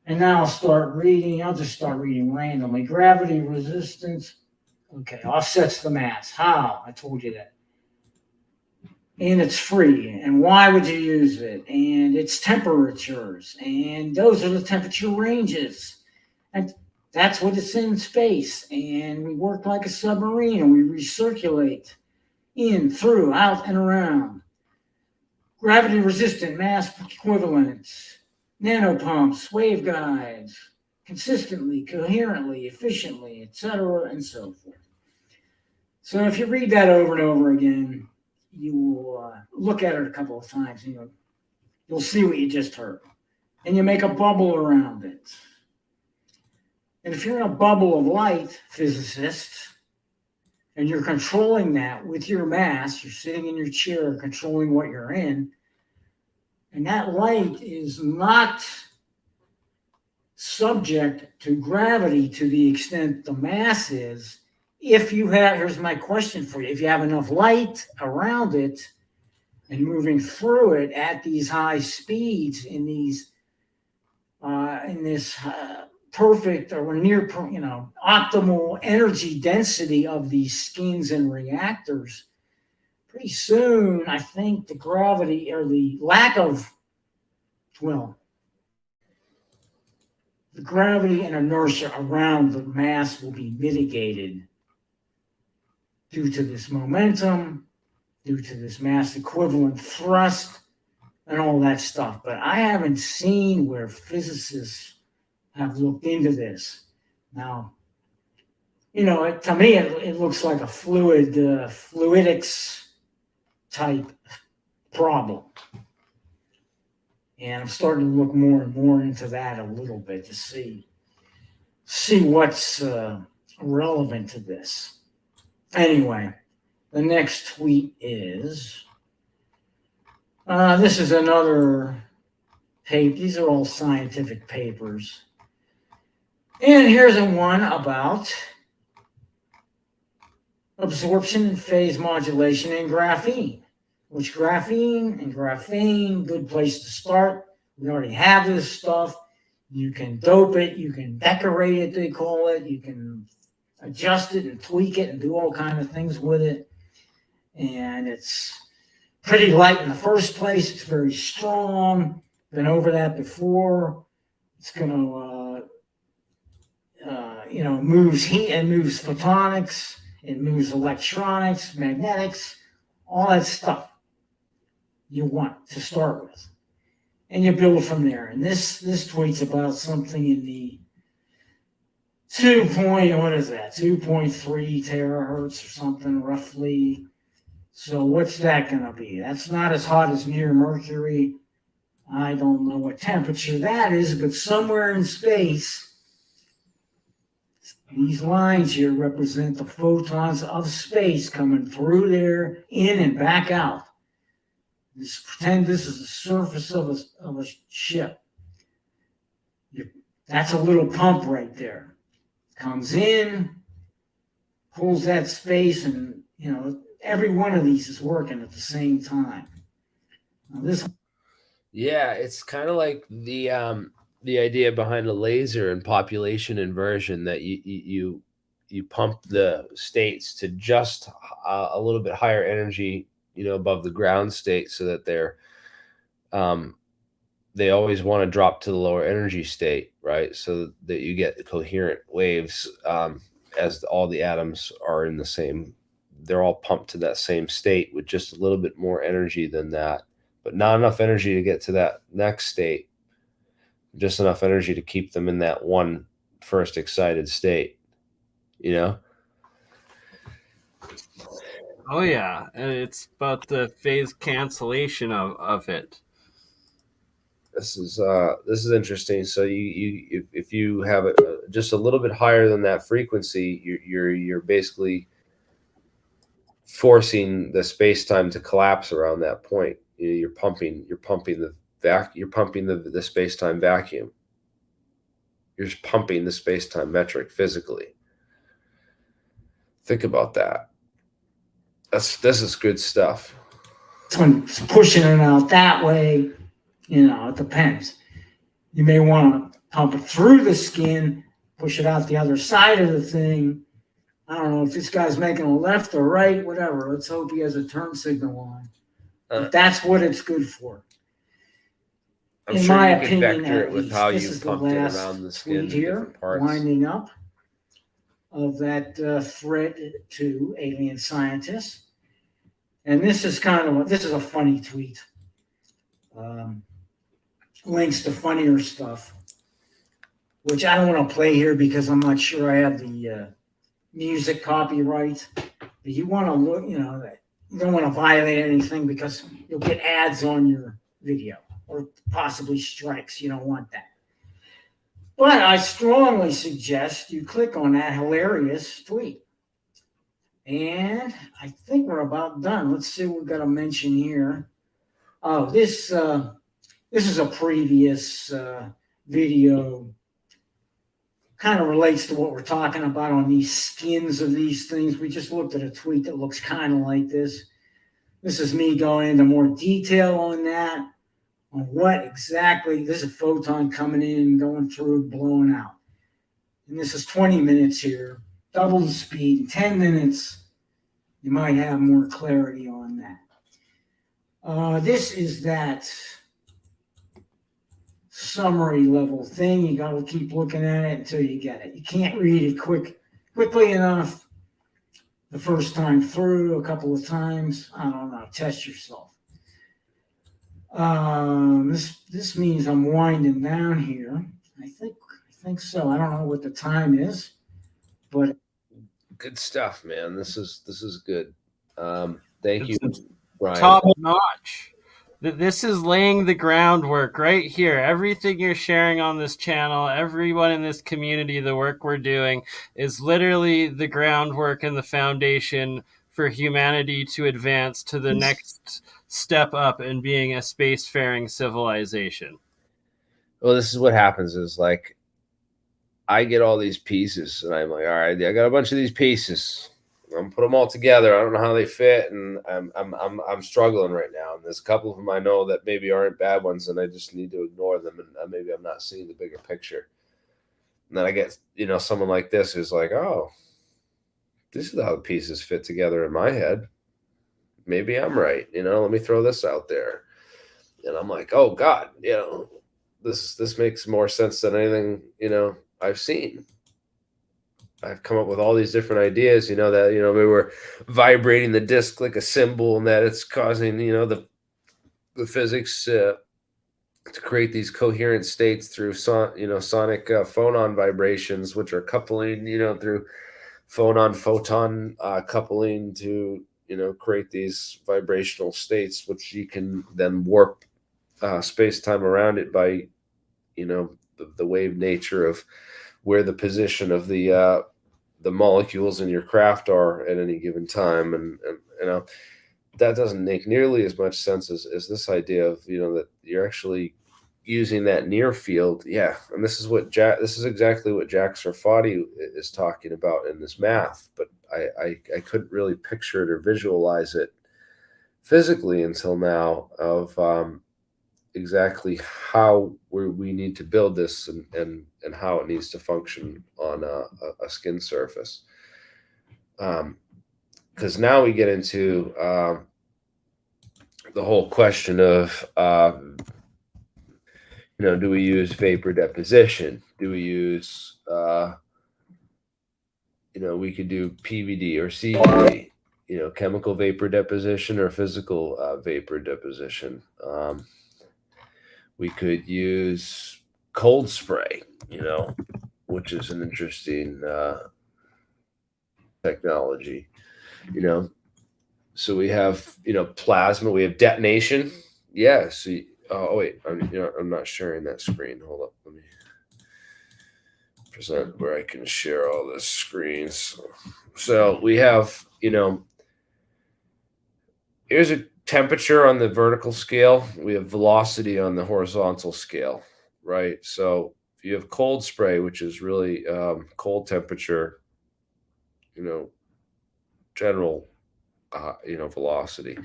And now I'll start reading. I'll just start reading randomly. Gravity resistance. Okay, offsets the mass. How? I told you that. And it's free. And why would you use it? And its temperatures. And those are the temperature ranges. And that's what it's in space. And we work like a submarine, and we recirculate in, through, out, and around. Gravity resistant mass equivalents, nanopumps, waveguides, consistently, coherently, efficiently, etc., and so forth. So if you read that over and over again, you will look at it a couple of times, and you'll see what you just heard. And you make a bubble around it. And if you're in a bubble of light, physicists, and you're controlling that with your mass, you're sitting in your chair controlling what you're in, and that light is not subject to gravity to the extent the mass is. If you have, here's my question for you, if you have enough light around it and moving through it at these high speeds in this perfect or near, optimal energy density of these skins and reactors, pretty soon, I think the gravity or the lack of, the gravity and inertia around the mass will be mitigated due to this momentum, due to this mass equivalent thrust, and all that stuff. But I haven't seen where physicists have looked into this. Now, to me, it looks like a fluidics type problem. And I'm starting to look more and more into that a little bit to see what's relevant to this. Anyway, the next tweet is, this is another paper. These are all scientific papers. And here's one about absorption and phase modulation in graphene. Which graphene and graphene, good place to start. We already have this stuff. You can dope it, you can decorate it, they call it. You can adjust it and tweak it and do all kinds of things with it. And it's pretty light in the first place. It's very strong. Been over that before. It's going to, moves heat and moves photonics. It moves electronics, magnetics, all that stuff you want to start with. And you build from there. And this tweet's about something in the 2.3 terahertz or something roughly. So what's that going to be? That's not as hot as near Mercury. I don't know what temperature that is, but somewhere in space, these lines here represent the photons of space coming through there, in and back out. Just pretend this is the surface of a ship. That's a little pump right there. Comes in, pulls that space, and every one of these is working at the same time. Now it's kind of like the idea behind a laser and population inversion, that you pump the states to just a little bit higher energy, above the ground state, so that they always want to drop to the lower energy state, right? So that you get coherent waves, as all the atoms are in the same, they're all pumped to that same state with just a little bit more energy than that, but not enough energy to get to that next state, just enough energy to keep them in that one first excited state, Oh yeah, and it's about the phase cancellation of it. This is interesting. So if you have it just a little bit higher than that frequency, you're basically forcing the space time to collapse around that point. You're pumping you're pumping the space-time vacuum. You're just pumping the space-time metric physically. Think about that. This is good stuff. Someone's pushing it out that way, it depends. You may want to pump it through the skin, push it out the other side of the thing. I don't know if this guy's making a left or right, whatever. Let's hope he has a turn signal on. But that's what it's good for. I'm in sure my you can opinion, vector it at with least. how This you is the pumped it last around the skin in tweet here, different parts. winding up of that thread to alien scientists. And this is a funny tweet. Links to funnier stuff, which I don't want to play here because I'm not sure I have the music copyright. But you want to look, you don't want to violate anything because you'll get ads on your video or possibly strikes. You don't want that. But I strongly suggest you click on that hilarious tweet. And I think we're about done. Let's see what we've got to mention here. Oh, this is a previous video. Kind of relates to what we're talking about on these skins of these things. We just looked at a tweet that looks kind of like this. This is me going into more detail on that, on what exactly. This is a photon coming in, going through, blowing out. And this is 20 minutes here. Double the speed. In 10 minutes, you might have more clarity on that. This is that summary level thing. You got to keep looking at it until you get it. You can't read it quickly enough the first time through, a couple of times. I don't know. Test yourself. This means I'm winding down here. I think so. I don't know what the time is, but good stuff, man. This is good. Thank you, Brian. Top notch. This is laying the groundwork right here. Everything you're sharing on this channel, everyone in this community, the work we're doing is literally the groundwork and the foundation for humanity to advance to the next step up in being a spacefaring civilization. Well, this is what happens is like I get all these pieces and I'm like, all right, I got a bunch of these pieces. I'm put them all together. I don't know how they fit, and I'm struggling right now. And there's a couple of them I know that maybe aren't bad ones, and I just need to ignore them. And maybe I'm not seeing the bigger picture. And then I get someone like this who's like, oh, this is how the pieces fit together in my head. Maybe I'm right. Let me throw this out there. And I'm like, oh God, this makes more sense than anything I've seen. I've come up with all these different ideas, that, we were vibrating the disc like a cymbal and that it's causing, the physics to create these coherent states through, sonic phonon vibrations, which are coupling, through photon coupling to, create these vibrational states, which you can then warp space-time around it by, the wave nature of where the position of the molecules in your craft are at any given time, and that doesn't make nearly as much sense as this idea of that you're actually using that near field. Yeah, and this is exactly what Jack Sarfati is talking about in this math, but I couldn't really picture it or visualize it physically until now of exactly how we need to build this and how it needs to function on a skin surface. Because now we get into the whole question of, do we use vapor deposition? Do we use, we could do PVD or CVD, chemical vapor deposition or physical vapor deposition. We could use cold spray, which is an interesting technology, So we have, plasma. We have detonation. Yeah. So, oh wait, I'm not sharing that screen. Hold up. Let me present where I can share all the screens. So we have, here's a temperature on the vertical scale, we have velocity on the horizontal scale, right? So if you have cold spray, which is really cold temperature, general, velocity.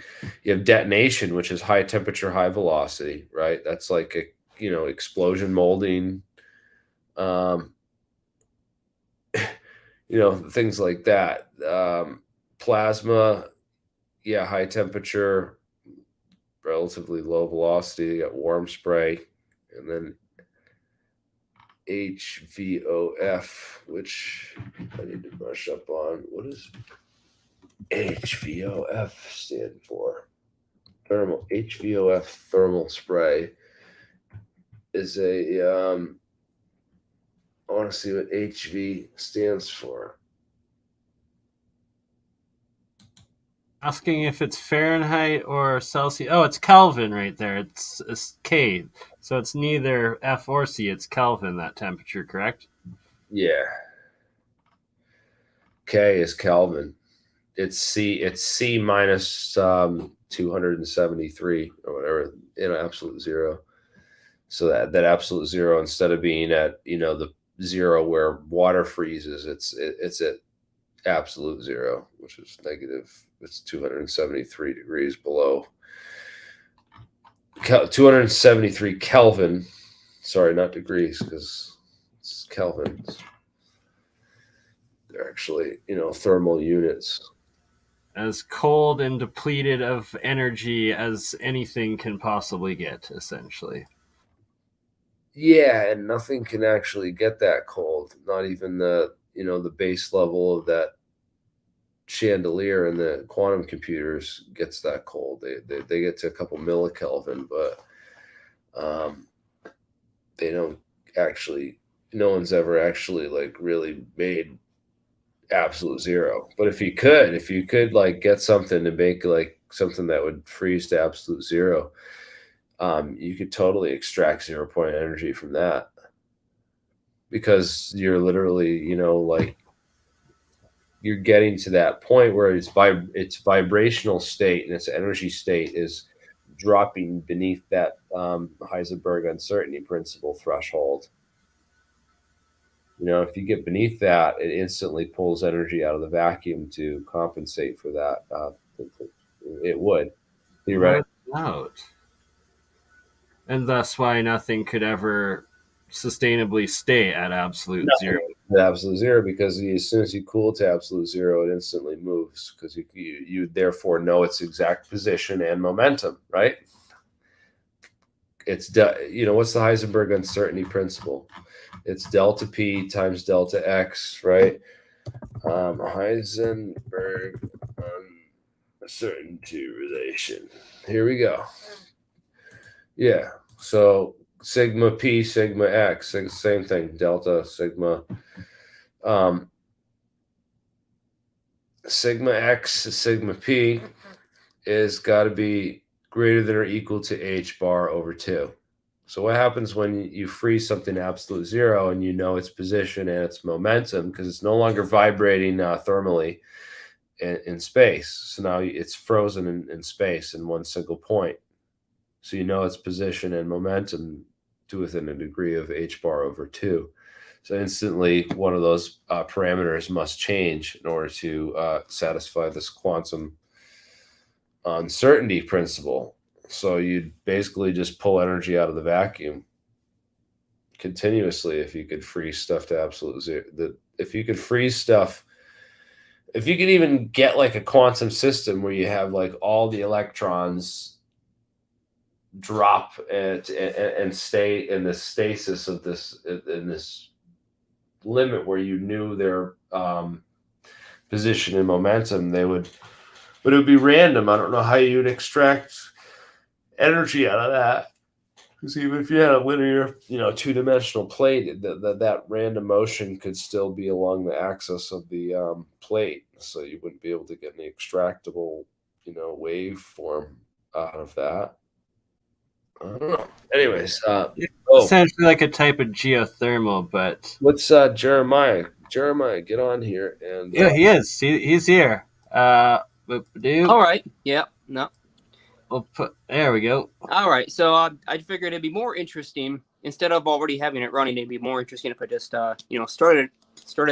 You have detonation, which is high temperature, high velocity, right? That's like explosion molding, um, things like that. Plasma, yeah, high temperature, relatively low velocity. You got warm spray, and then HVOF, which I need to brush up on. What does HVOF stand for? Thermal HVOF thermal spray is a I want to see what HV stands for. Asking if it's Fahrenheit or Celsius. Oh, it's Kelvin right there. It's K. So it's neither F or C. It's Kelvin, that temperature, correct? Yeah. K is Kelvin. It's C minus 273 or whatever, absolute zero. So that absolute zero, instead of being at the zero where water freezes, it's at absolute zero, which is negative. It's 273 degrees below. 273 Kelvin. Sorry, not degrees, because it's Kelvin. They're actually thermal units. As cold and depleted of energy as anything can possibly get, essentially. Yeah, and nothing can actually get that cold. Not even the base level of that chandelier in the quantum computers gets that cold. They get to a couple millikelvin, but they don't actually. No one's ever actually like really made absolute zero. But if you could like get something to make like something that would freeze to absolute zero, you could totally extract 0 point energy from that, because you're literally, like you're getting to that point where its vibrational state and its energy state is dropping beneath that Heisenberg uncertainty principle threshold. If you get beneath that, it instantly pulls energy out of the vacuum to compensate for that. It would. No doubt. And thus why nothing could ever sustainably stay at absolute zero. Absolute zero, because as soon as you cool it to absolute zero, it instantly moves, because you therefore know its exact position and momentum, right? It's what's the Heisenberg uncertainty principle? It's delta P times delta X, right? Heisenberg uncertainty relation. Here we go. Yeah. So sigma P, sigma X, same thing. Delta, sigma. Sigma X, sigma P is got to be greater than or equal to H bar over 2. So what happens when you freeze something to absolute zero and you know its position and its momentum, because it's no longer vibrating thermally in space. So now it's frozen in space in one single point. So you know its position and momentum to within a degree of H bar over 2. So instantly one of those parameters must change in order to satisfy this quantum uncertainty principle. So you'd basically just pull energy out of the vacuum continuously if you could freeze stuff to absolute zero. If you could freeze stuff, if you could even get like a quantum system where you have like all the electrons drop and stay in the stasis of this, in this limit where you knew their position and momentum, but it would be random. I don't know how you would extract energy out of that, because even if you had a linear, two-dimensional plate, that random motion could still be along the axis of the plate, so you wouldn't be able to get any extractable, waveform out of that. I don't know. Anyways, essentially like a type of geothermal, but what's Jeremiah? Jeremiah, get on here and yeah, he is. He's here. All right. Yeah. No. There we go. All right, so I figured it'd be more interesting instead of already having it running. It'd be more interesting if I just started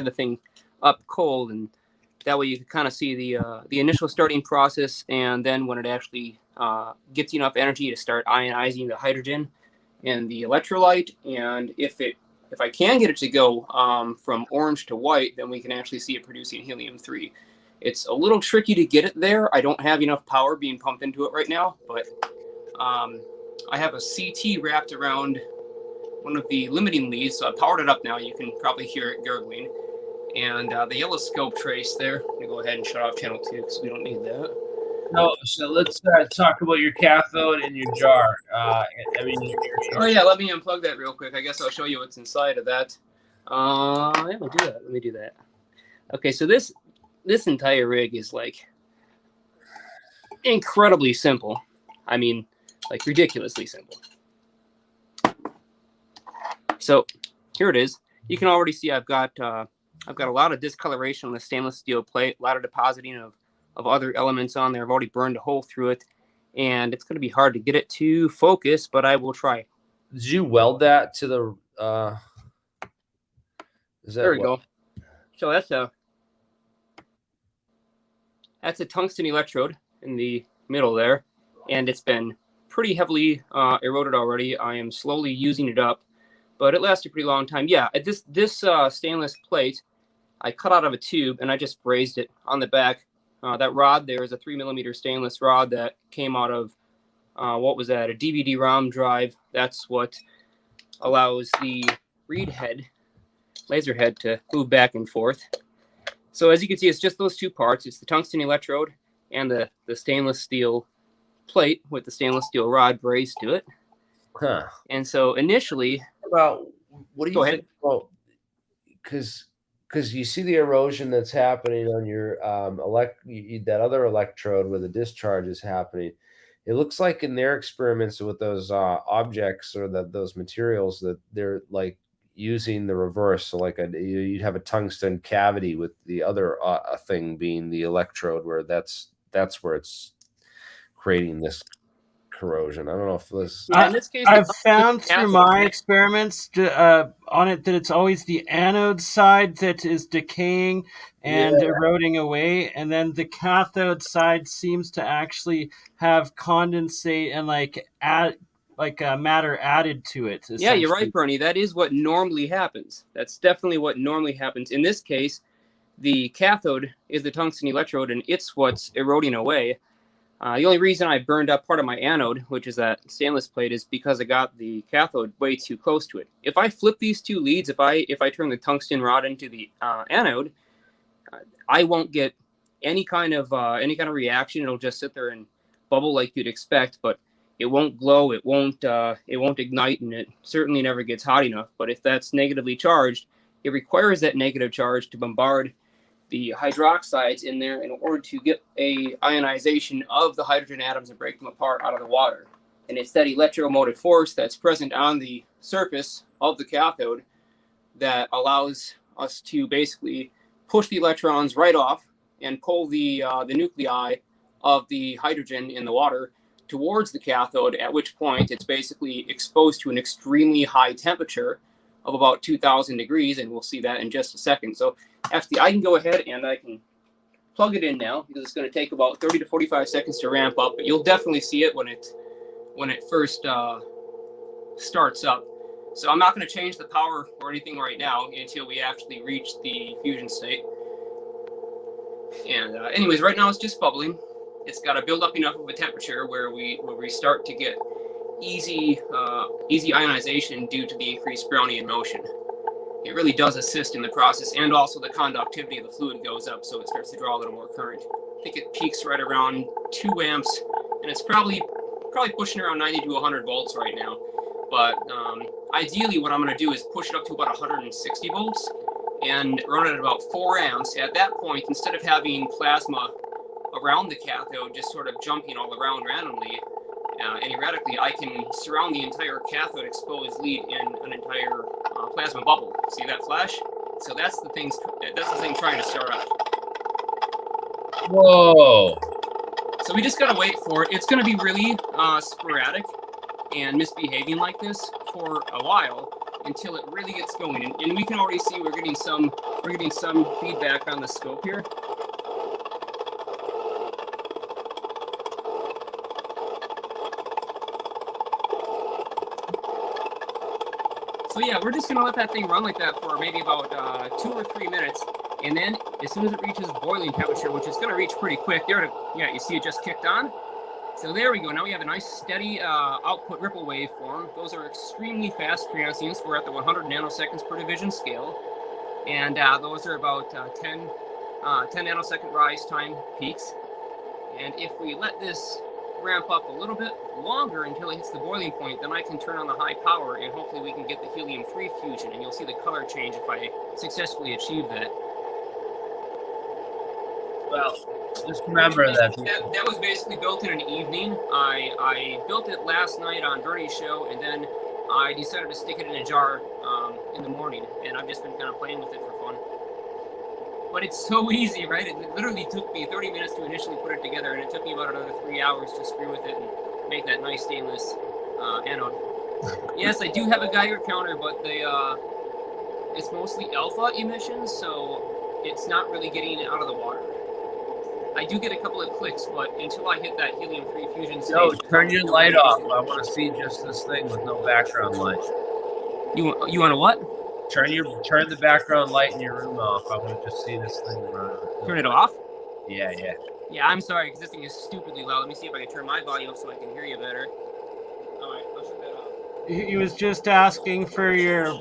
the thing up cold, and that way you could kind of see the initial starting process, and then when it actually gets enough energy to start ionizing the hydrogen and the electrolyte, and if I can get it to go from orange to white, then we can actually see it producing helium-3. It's a little tricky to get it there. I don't have enough power being pumped into it right now, but I have a CT wrapped around one of the limiting leads, so I powered it up now. You can probably hear it gurgling. And the yellow scope trace there. I'm gonna go ahead and shut off channel 2 because we don't need that. No, so let's talk about your cathode and your jar. Oh yeah, let me unplug that real quick. I guess I'll show you what's inside of that. Yeah, we'll do that. Let me do that. Okay, so this entire rig is like incredibly simple. I mean, like ridiculously simple. So here it is. You can already see I've got a lot of discoloration on the stainless steel plate, a lot of depositing of other elements on there. I've already burned a hole through it, and it's going to be hard to get it to focus, but I will try. Did you weld that to the? There we go. So that's a tungsten electrode in the middle there, and it's been pretty heavily eroded already. I am slowly using it up, but it lasts a pretty long time. Yeah, this stainless plate I cut out of a tube, and I just brazed it on the back. That rod there is a 3mm stainless rod that came out of, what was that, a DVD-ROM drive. That's what allows the read head, laser head, to move back and forth. So as you can see, it's just those two parts. It's the tungsten electrode and the stainless steel plate with the stainless steel rod brazed to it. Huh. And so initially... Well, what do you go think? ahead. Well, because you see the erosion that's happening on your that other electrode where the discharge is happening. It looks like in their experiments with those objects or those materials that they're like using the reverse. So like you'd have a tungsten cavity with the other thing being the electrode, where that's where it's creating this corrosion. I don't know if this. Yeah, in this case, I've found through my experiments on it that it's always the anode side that is decaying and eroding away, and then the cathode side seems to actually have condensate and matter added to it. Yeah, you're right, Bernie. That is what normally happens. That's definitely what normally happens. In this case, the cathode is the tungsten electrode, and it's what's eroding away. The only reason I burned up part of my anode, which is that stainless plate, is because I got the cathode way too close to it. If I flip these two leads, if I turn the tungsten rod into the anode, I won't get any kind of reaction. It'll just sit there and bubble like you'd expect, but it won't glow. It won't ignite, and it certainly never gets hot enough. But if that's negatively charged, it requires that negative charge to bombard the hydroxides in there in order to get a ionization of the hydrogen atoms and break them apart out of the water. And it's that electromotive force that's present on the surface of the cathode that allows us to basically push the electrons right off and pull the nuclei of the hydrogen in the water towards the cathode, at which point it's basically exposed to an extremely high temperature of about 2,000 degrees, and we'll see that in just a second. So actually, I can go ahead and I can plug it in now, because it's going to take about 30 to 45 seconds to ramp up, but you'll definitely see it when it first starts up. So I'm not going to change the power or anything right now until we actually reach the fusion state. And anyways, right now it's just bubbling. It's got to build up enough of a temperature where we start to get easy ionization due to the increased Brownian motion. It really does assist in the process, and also the conductivity of the fluid goes up, so it starts to draw a little more current. I think it peaks right around 2 amps, and it's probably pushing around 90 to 100 volts right now. But ideally, what I'm going to do is push it up to about 160 volts and run it at about 4 amps. At that point, instead of having plasma around the cathode just sort of jumping all around randomly and erratically, I can surround the entire cathode exposed lead in an entire plasma bubble. See that flash? So that's the thing trying to start up. Whoa! So we just gotta wait for it. It's gonna be really sporadic and misbehaving like this for a while until it really gets going. And we can already see we're getting some feedback on the scope here. So yeah, we're just gonna let that thing run like that for maybe about 2 or 3 minutes, and then as soon as it reaches boiling temperature, which is gonna reach pretty quick, yeah, you see it just kicked on. So there we go. Now we have a nice steady output ripple waveform. Those are extremely fast transients. We're at the 100 nanoseconds per division scale, and those are about 10 nanosecond rise time peaks. And if we let this ramp up a little bit longer until it hits the boiling point, then I can turn on the high power and hopefully we can get the helium-3 fusion, and you'll see the color change if I successfully achieve that. Well, just remember that was basically built in an evening. I built it last night on Bernie's show, and then I decided to stick it in a jar in the morning, and I've just been kind of playing with it for fun. But it's so easy, right? It literally took me 30 minutes to initially put it together, and it took me about another 3 hours to screw with it and make that nice stainless anode. Yes, I do have a Geiger counter, but it's mostly alpha emissions, so it's not really getting it out of the water. I do get a couple of clicks, but until I hit that helium-3 fusion stage... No, turn your light off. I want to see just this thing with no background light. You want to what? Turn the background light in your room off. I want to just see this thing run. Turn it off? Yeah. Yeah, I'm sorry, because this thing is stupidly loud. Let me see if I can turn my volume up so I can hear you better. All right, I'll shut that off. He was just asking for your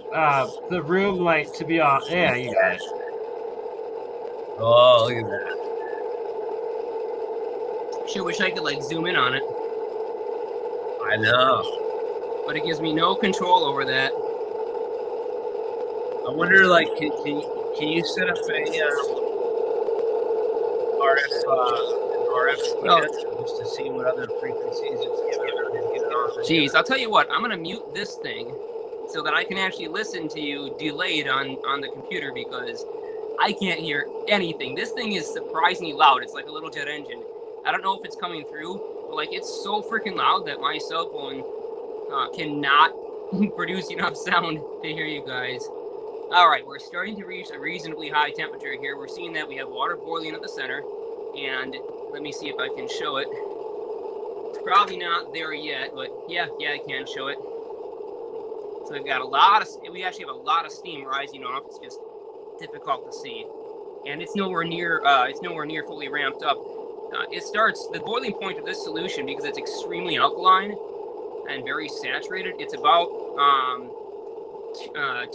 the room light to be off. Yeah, you got it. Oh, look at that. Sure wish I could like zoom in on it. I know. But it gives me no control over that. I wonder, like, can you set up a RF scan just to see what other frequencies it's giving and get it off? Jeez, I'll tell you what. I'm gonna mute this thing so that I can actually listen to you delayed on the computer, because I can't hear anything. This thing is surprisingly loud. It's like a little jet engine. I don't know if it's coming through, but like it's so freaking loud that my cell phone cannot produce enough sound to hear you guys. All right, we're starting to reach a reasonably high temperature here. We're seeing that we have water boiling at the center, and let me see if I can show it. It's probably not there yet, but yeah, I can show it. So we've got we actually have a lot of steam rising off. It's just difficult to see, and it's nowhere near fully ramped up. The boiling point of this solution, because it's extremely alkaline and very saturated, it's about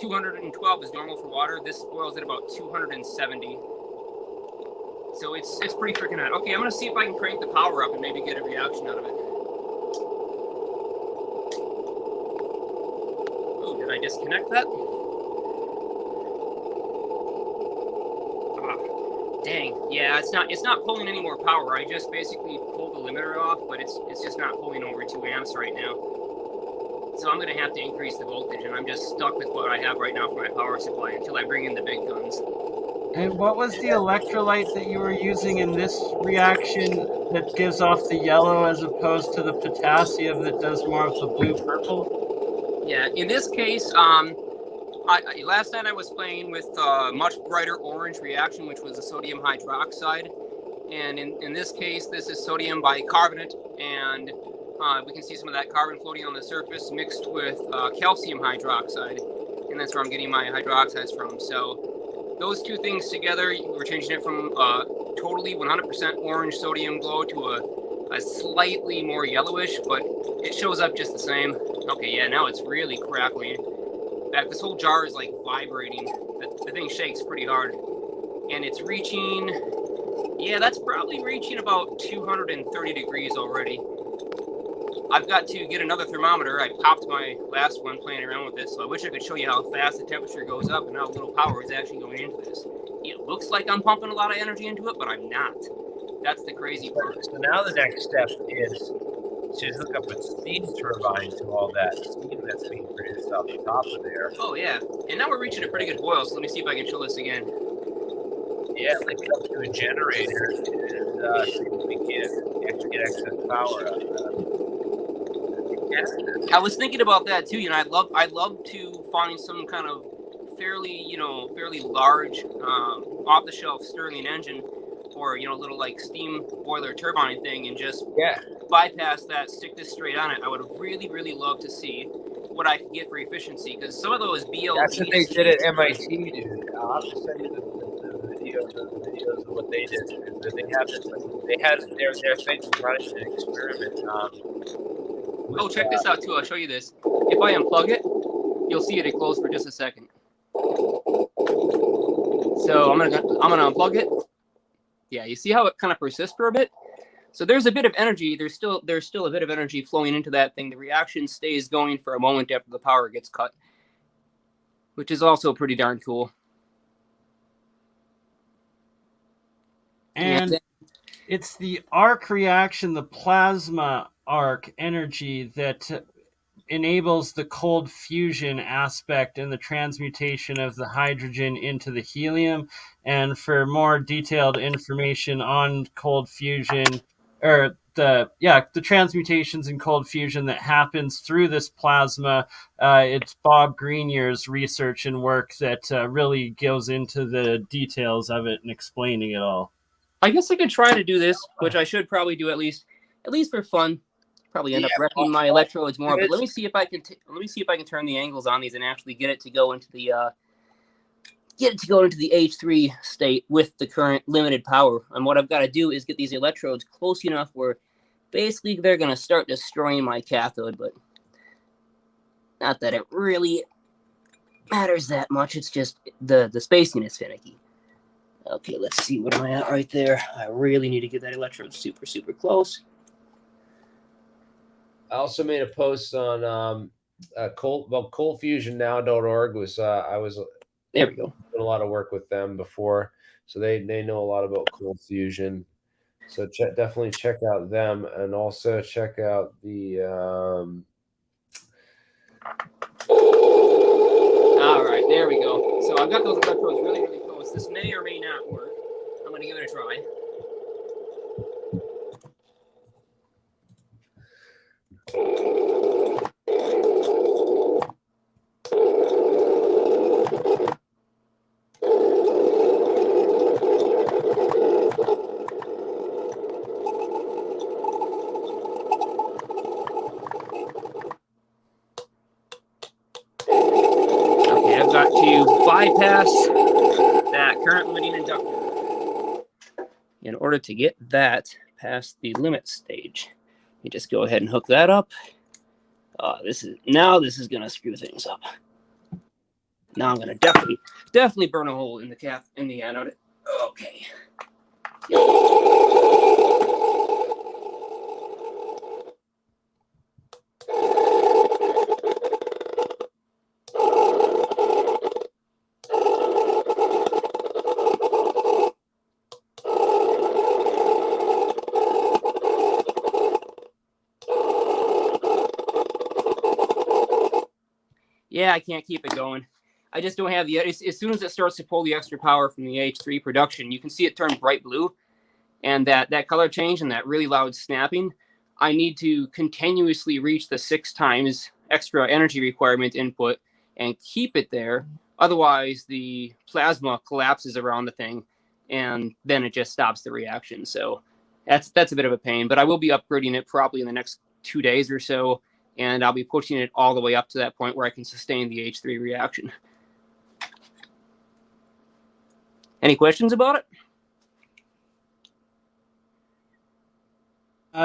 212 is normal for water. This boils at about 270. So it's pretty freaking hot. Okay, I'm gonna see if I can crank the power up and maybe get a reaction out of it. Oh, did I disconnect that? Dang. Yeah, it's not pulling any more power. I just basically pulled the limiter off, but it's just not pulling over 2 amps right now. So I'm going to have to increase the voltage, and I'm just stuck with what I have right now for my power supply until I bring in the big guns. And what was the electrolyte that you were using in this reaction that gives off the yellow as opposed to the potassium that does more of the blue-purple? Yeah, in this case, last night I was playing with a much brighter orange reaction, which was a sodium hydroxide. And in this case, this is sodium bicarbonate, and we can see some of that carbon floating on the surface mixed with calcium hydroxide, and that's where I'm getting my hydroxides from. So those two things together, we're changing it from totally 100% orange sodium glow to a slightly more yellowish, but it shows up just the same. Okay, yeah, now it's really crackling. In fact, this whole jar is like vibrating. The thing shakes pretty hard, and it's reaching, yeah, that's probably reaching about 230 degrees already. I've got to get another thermometer. I popped my last one playing around with this, so I wish I could show you how fast the temperature goes up and how little power is actually going into this. It looks like I'm pumping a lot of energy into it, but I'm not. That's the crazy part. So now the next step is to hook up a steam turbine to all that steam that's being produced off the top of there. Oh yeah, and now we're reaching a pretty good boil, so let me see if I can show this again. Yeah, link it up to a generator and see if we can actually get excess power out of that. I was thinking about that too. You know, I'd love to find some kind of fairly large off-the-shelf Stirling engine, or little like steam boiler turbine thing, and just bypass that, stick this straight on it. I would really love to see what I could get for efficiency, because some of those BLDs. That's what they did at MIT, dude. I'll have to send you the videos of what they did. They have this. They had their thing running an experiment. Check this out too. I'll show you this. If I unplug it, you'll see it close for just a second. So I'm gonna unplug it. Yeah, you see how it kind of persists for a bit? So there's a bit of energy. There's still a bit of energy flowing into that thing. The reaction stays going for a moment after the power gets cut, which is also pretty darn cool. And it's the arc reaction, the plasma arc energy, that enables the cold fusion aspect and the transmutation of the hydrogen into the helium. And for more detailed information on cold fusion, or the transmutations in cold fusion that happens through this plasma, it's Bob Greenyer's research and work that really goes into the details of it and explaining it all. I guess I could try to do this, which I should probably do at least for fun. Probably end up wrecking my electrodes more, but let me see if I can turn the angles on these and actually get it to go into the H3 state with the current limited power. And what I've got to do is get these electrodes close enough where basically they're going to start destroying my cathode, but not that it really matters that much. It's just the spacing is finicky. Okay, let's see. What am I at right there? I really need to get that electrode super close. I also made a post on coldfusionnow.org. I was there we go. Doing a lot of work with them before, so they know a lot about cold fusion. So definitely check out them, and also check out the. All right, there we go. So I've got those electrodes really close. This may or may not work. I'm going to give it a try. Okay, I've got to bypass that current limiting inductor in order to get that past the limit stage. You just go ahead and hook that up. This is going to screw things up. Now I'm going to definitely burn a hole in the anode. Okay. Yeah, I can't keep it going. I just don't have as soon as it starts to pull the extra power from the H3 production, you can see it turn bright blue, and that color change and that really loud snapping. I need to continuously reach the 6 times extra energy requirement input and keep it there. Otherwise, the plasma collapses around the thing, and then it just stops the reaction. So that's a bit of a pain, but I will be upgrading it probably in the next 2 days or so. And I'll be pushing it all the way up to that point where I can sustain the H3 reaction. Any questions about it?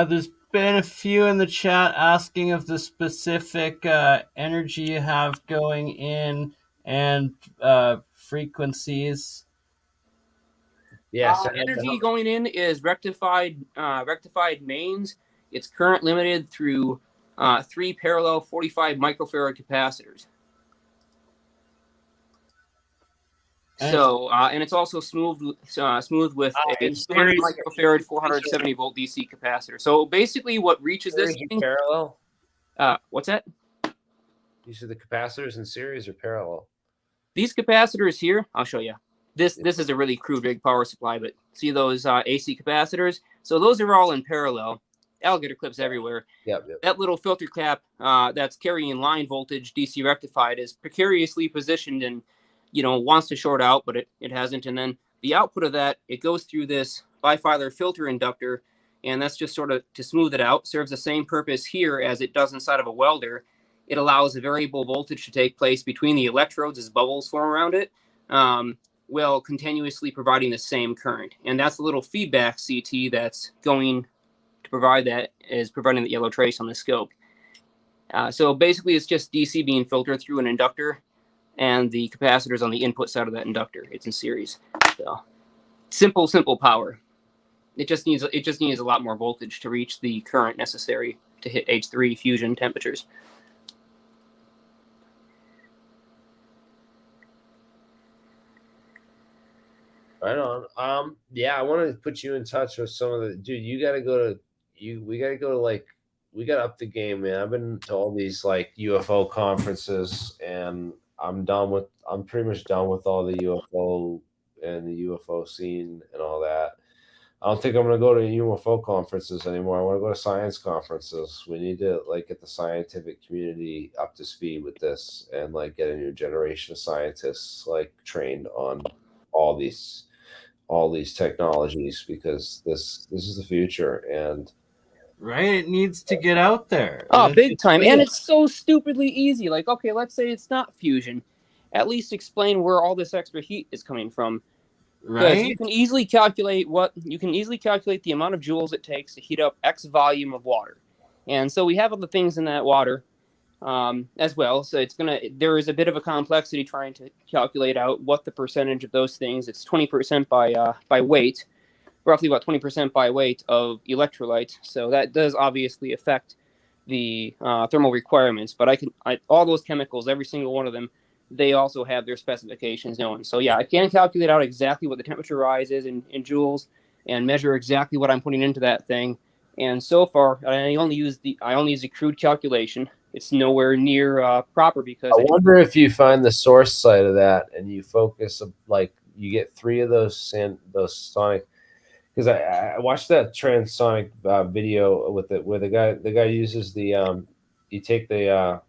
There's been a few in the chat asking of the specific energy you have going in and frequencies. Yes, energy going in is rectified mains. It's current limited through 3 parallel 45 microfarad capacitors. So, and it's also smooth with a 200 microfarad 470 volt DC capacitor. So basically, what reaches this thing, parallel. What's that? These are the capacitors in series or parallel? These capacitors here, I'll show you. this is a really crude big power supply, but see those AC capacitors? So those are all in parallel. Alligator clips everywhere. Yep. That little filter cap that's carrying line voltage DC rectified is precariously positioned and, wants to short out, but it hasn't. And then the output of that, it goes through this bifilar filter inductor, and that's just sort of to smooth it out. Serves the same purpose here as it does inside of a welder. It allows a variable voltage to take place between the electrodes as bubbles form around it, while continuously providing the same current. And that's the little feedback CT that's going to provide that, is providing the yellow trace on the scope. So basically it's just DC being filtered through an inductor, and the capacitors on the input side of that inductor. It's in series. So simple power. It just needs a lot more voltage to reach the current necessary to hit H3 fusion temperatures. Right on. Yeah, I want to put you in touch with some of the dude. We got to up the game, man. I've been to all these like UFO conferences, and I'm pretty much done with all the UFO and the UFO scene and all that. I don't think I'm going to go to UFO conferences anymore. I want to go to science conferences. We need to like get the scientific community up to speed with this, and like get a new generation of scientists like trained on all these technologies, because this is the future. And right, it needs to get out there. Big time. And it's so stupidly easy. Like, okay, let's say it's not fusion. At least explain where all this extra heat is coming from. Right. You can easily calculate the amount of joules it takes to heat up X volume of water. And so we have other things in that water as well. So there is a bit of a complexity trying to calculate out what the percentage of those things. It's 20% by weight, roughly about 20% by weight of electrolyte. So that does obviously affect the thermal requirements. But all those chemicals, every single one of them, they also have their specifications known. So yeah, I can calculate out exactly what the temperature rise is in joules, and measure exactly what I'm putting into that thing. And so far, I only use a crude calculation. It's nowhere near proper, because I wonder if you find the source site of that and you focus, like you get 3 of those sonic, because I watched that transonic video with it, where the guy uses the you take the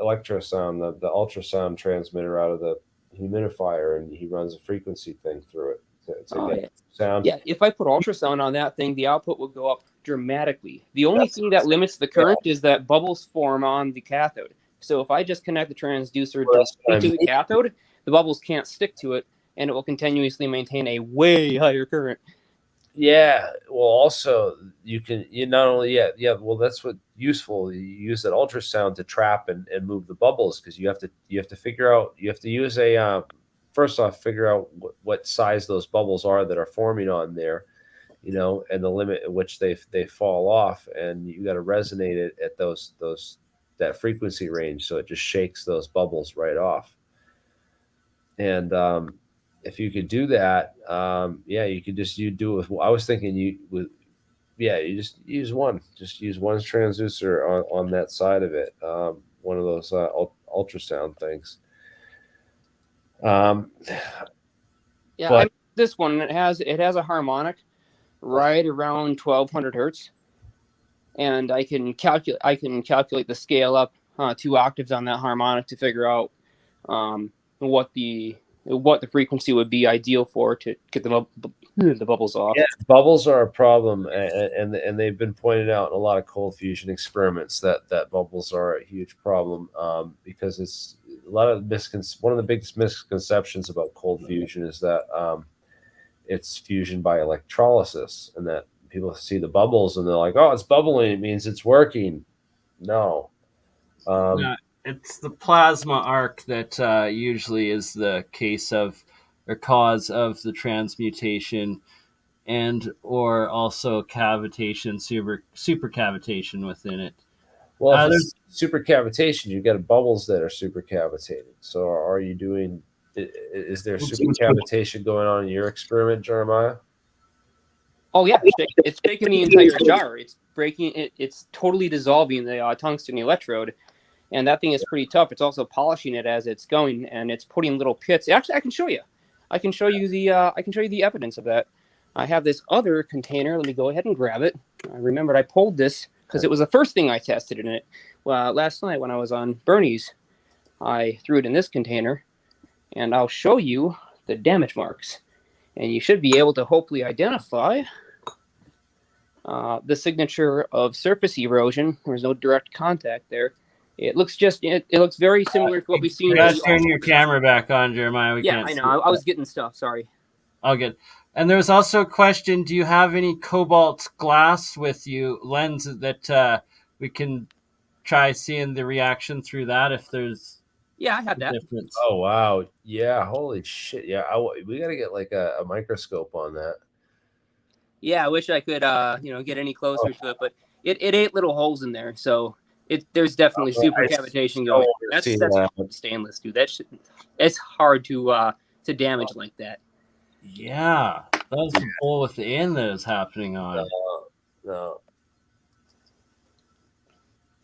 electrosound, the ultrasound transmitter out of the humidifier, and he runs a frequency thing through it to get sound. Yeah, if I put ultrasound on that thing, the output will go up dramatically. The only thing that limits the current is that bubbles form on the cathode. So if I just connect the transducer to the cathode, the bubbles can't stick to it, and it will continuously maintain a way higher current. Yeah, well, also well, that's what useful. You use that ultrasound to trap and move the bubbles, because you have to figure out, you have to use a first off, figure out what size those bubbles are that are forming on there, and the limit at which they fall off, and you got to resonate it at that frequency range, so it just shakes those bubbles right off. And if you could do that, you could you do it with. I was thinking you just use one transducer on that side of it, one of those ultrasound things. This one, it has a harmonic right around 1200 hertz, and I can calculate the scale up 2 octaves on that harmonic to figure out what the frequency would be ideal for to get the bubbles off. Yeah, bubbles are a problem, and they've been pointed out in a lot of cold fusion experiments that bubbles are a huge problem, because it's a lot of one of the biggest misconceptions about cold fusion is that it's fusion by electrolysis, and that people see the bubbles and they're like, oh, it's bubbling, it means it's working. No. It's the plasma arc that usually is the case of, or cause of, the transmutation, and or also cavitation, supercavitation within it. Well, if it's supercavitation, you get bubbles that are supercavitated. So are you doing? Is there supercavitation going on in your experiment, Jeremiah? Oh yeah, it's taking the entire jar. It's breaking it. It's totally dissolving the tungsten electrode. And that thing is pretty tough. It's also polishing it as it's going, and it's putting little pits. Actually, I can show you. I can show you the evidence of that. I have this other container. Let me go ahead and grab it. I remembered I pulled this because it was the first thing I tested in it. Well, last night when I was on Bernie's, I threw it in this container, and I'll show you the damage marks. And you should be able to hopefully identify the signature of surface erosion. There's no direct contact there. It looks very similar to what we've seen. You gotta turn your camera back on, Jeremiah. We Yeah, can't I see know. I was getting stuff. Sorry. All good. And there was also a question: do you have any cobalt glass with you, lens that we can try seeing the reaction through that if there's Yeah, I have a that. difference? Oh wow, yeah, holy shit, yeah. We got to get like a microscope on that. Yeah, I wish I could, get any closer to it, but it ate little holes in there, so there's definitely super cavitation going. That's stainless, dude. It's hard to damage like that. Yeah, that's the hole at the end that is happening on. No.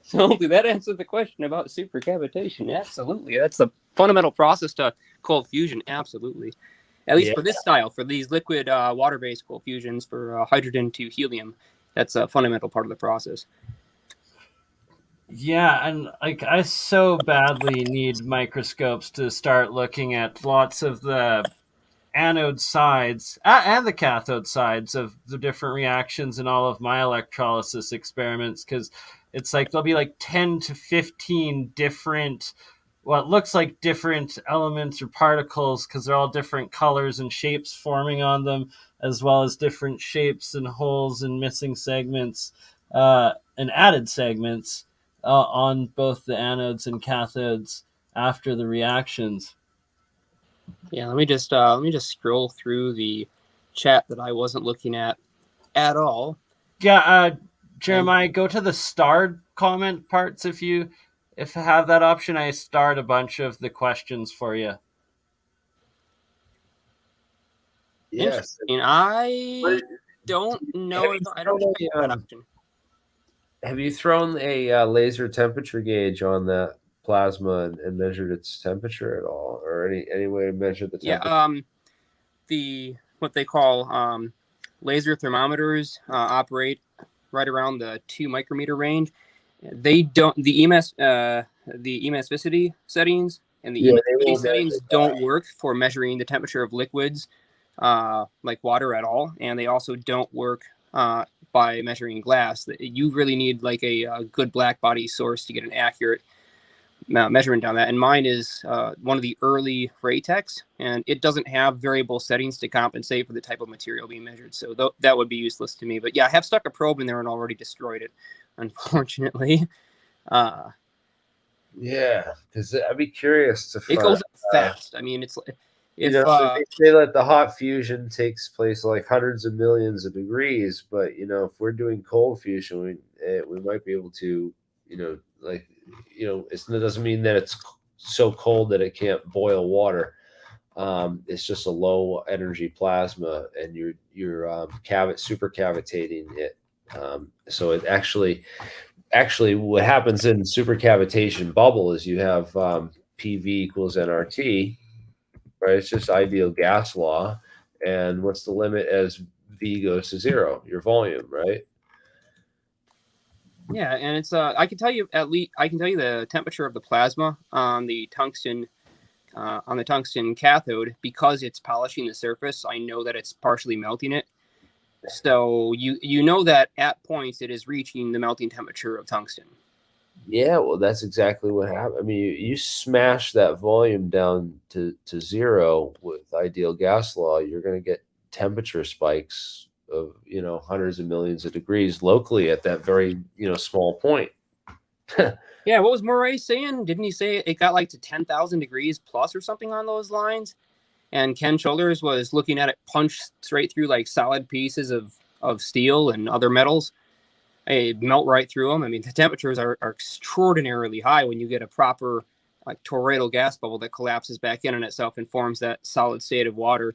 So hopefully that answers the question about super cavitation. Absolutely, that's the fundamental process to cold fusion. Absolutely, at least for this style, for these liquid water-based cold fusions for hydrogen to helium, that's a fundamental part of the process. Yeah, and like I so badly need microscopes to start looking at lots of the anode sides and the cathode sides of the different reactions in all of my electrolysis experiments, because it's like there'll be like 10 to 15 different what looks like different elements or particles, because they're all different colors and shapes forming on them, as well as different shapes and holes and missing segments and added segments on both the anodes and cathodes after the reactions. Yeah, let me just scroll through the chat that I wasn't looking at all. Yeah, Jeremiah, go to the starred comment parts if you have that option. I starred a bunch of the questions for you. Yes. I don't know if I don't think I have that option. Have you thrown a laser temperature gauge on that plasma and measured its temperature at all, or any way to measure the temperature? Yeah, the what they call laser thermometers operate right around the 2 micrometer range. They don't the emissivity settings and the emissivity settings don't work for measuring the temperature of liquids like water at all, and they also don't work by measuring glass. You really need like a good black body source to get an accurate measurement on that. And mine is one of the early Raytex, and it doesn't have variable settings to compensate for the type of material being measured. So that would be useless to me. But yeah, I have stuck a probe in there and already destroyed it, unfortunately. Yeah, because I'd be curious to find. It goes up fast. I mean, it's they say that the hot fusion takes place like hundreds of millions of degrees, but if we're doing cold fusion, we might be able to, it doesn't mean that it's so cold that it can't boil water. It's just a low energy plasma, and you're super cavitating it. So it actually what happens in supercavitation bubble is you have PV equals nRT, right? It's just ideal gas law. And what's the limit as V goes to 0? Your volume, right? Yeah, and it's I can tell you the temperature of the plasma on the tungsten cathode, because it's polishing the surface. I know that it's partially melting it. So you know that at points it is reaching the melting temperature of tungsten. Yeah, well, that's exactly what happened. I mean, you smash that volume down to 0 with ideal gas law, you're going to get temperature spikes of hundreds of millions of degrees locally at that very small point. Yeah, what was Murray saying? Didn't he say it got like to 10,000 degrees plus or something on those lines? And Ken Shoulders was looking at it punched straight through like solid pieces of steel and other metals. It melt right through them. I mean, the temperatures are extraordinarily high when you get a proper like toroidal gas bubble that collapses back in on itself and forms that solid state of water.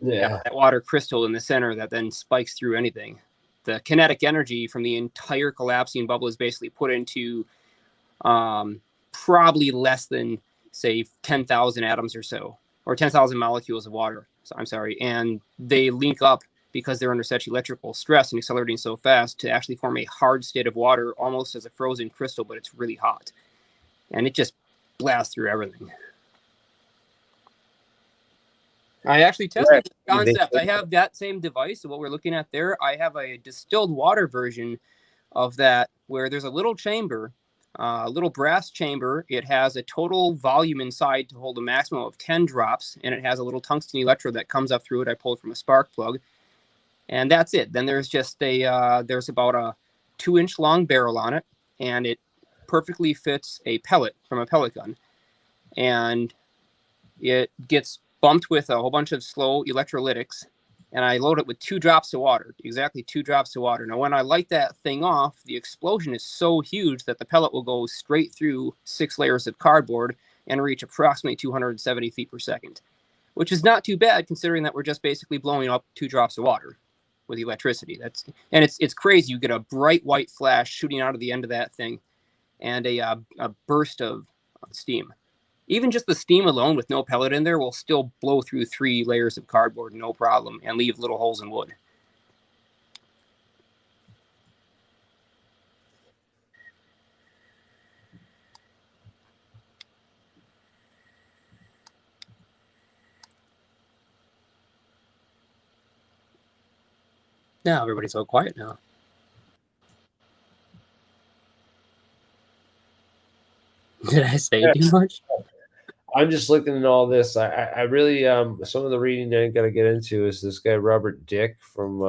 Yeah, that water crystal in the center that then spikes through anything. The kinetic energy from the entire collapsing bubble is basically put into probably less than, say, 10,000 atoms or so, or 10,000 molecules of water. So I'm sorry, and they link up because they're under such electrical stress and accelerating so fast to actually form a hard state of water, almost as a frozen crystal, but it's really hot, and it just blasts through everything. I actually tested the concept. I have that same device, so what we're looking at there, I have a distilled water version of that where there's a little chamber, a little brass chamber. It has a total volume inside to hold a maximum of 10 drops, and it has a little tungsten electrode that comes up through it. I pulled from a spark plug, and that's it. Then there's just there's about a 2-inch long barrel on it, and it perfectly fits a pellet from a pellet gun. And it gets bumped with a whole bunch of slow electrolytics, and I load it with 2 drops of water, exactly 2 drops of water. Now, when I light that thing off, the explosion is so huge that the pellet will go straight through 6 layers of cardboard and reach approximately 270 feet per second, which is not too bad considering that we're just basically blowing up 2 drops of water with electricity. And it's crazy. You get a bright white flash shooting out of the end of that thing, and a burst of steam. Even just the steam alone with no pellet in there will still blow through 3 layers of cardboard, no problem, and leave little holes in wood. Now everybody's so quiet now. Did I say too much? I'm just looking at all this. I really some of the reading I got to get into is this guy Robert Dick from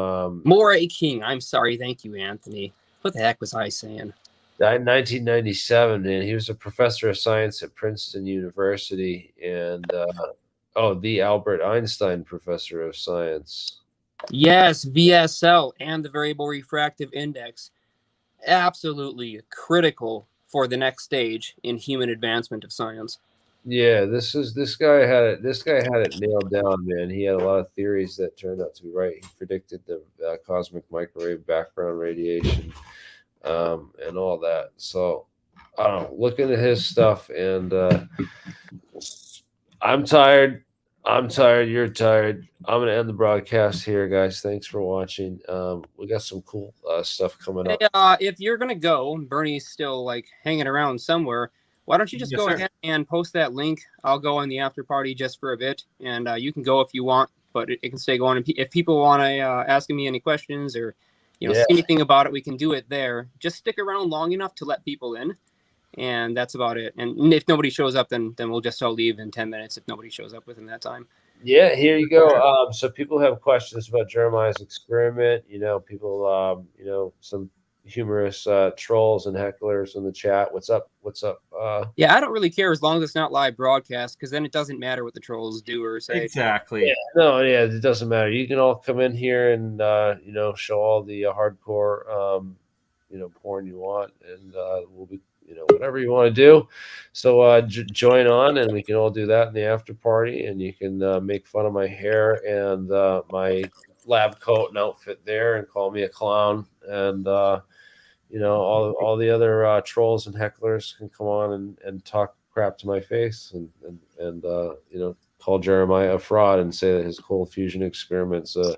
Moray King. I'm sorry. Thank you, Anthony. What the heck was I saying? died in 1997, and he was a professor of science at Princeton University, and the Albert Einstein Professor of Science. Yes, VSL and the variable refractive index. Absolutely critical for the next stage in human advancement of science. Yeah, this guy had it nailed down, man. He had a lot of theories that turned out to be right. He predicted the cosmic microwave background radiation and all that. So I don't know, look into his stuff, and I'm tired. You're tired. I'm gonna end the broadcast here, guys. Thanks for watching. We got some cool stuff coming up. Hey, if you're gonna go, Bernie's still like hanging around somewhere. Why don't you just go ahead and post that link? I'll go on the after party just for a bit, and you can go if you want, but it can stay going. If people want to ask me any questions or see anything about it, we can do it there. Just stick around long enough to let people in, and that's about it. And if nobody shows up, then we'll just all leave in 10 minutes if nobody shows up within that time. Yeah, here you go. So people have questions about Jeremiah's experiment. People, some humorous trolls and hecklers in the chat. What's up? Yeah, I don't really care as long as it's not live broadcast, because then it doesn't matter what the trolls do or say. Exactly. Yeah, it doesn't matter. You can all come in here and show all the hardcore porn you want, and we'll be whatever you want to do. So join on, and we can all do that in the after party, and you can make fun of my hair and my lab coat and outfit there, and call me a clown, and all the other trolls and hecklers can come on and talk crap to my face, and call Jeremiah a fraud and say that his cold fusion experiment's a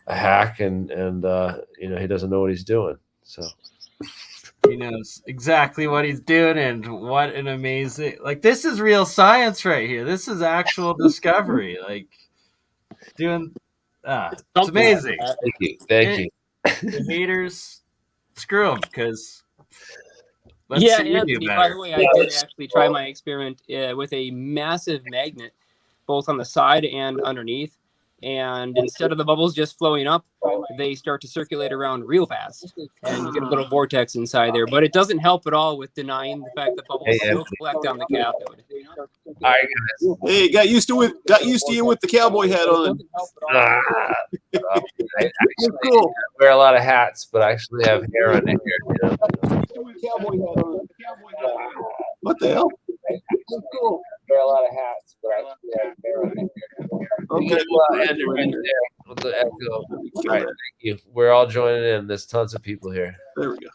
hack, and he doesn't know what he's doing. So he knows exactly what he's doing, and what an amazing, this is real science right here. This is actual discovery. It's amazing. Thank you. The haters, screw them, because Anthony, by the way, I did actually try my experiment with a massive magnet, both on the side and underneath. And instead of the bubbles just flowing up, they start to circulate around real fast, and you get a little vortex inside there. But it doesn't help at all with denying the fact that bubbles still collect on the cathode. All right, guys. Hey, got used to you with the cowboy hat on. I cool. Wear a lot of hats, but I actually have hair under here. What the hell? Cool. Wear a lot of hats, but I actually have hair under here. Okay. With the echo. All right, thank you. We're all joining in. There's tons of people here. There we go.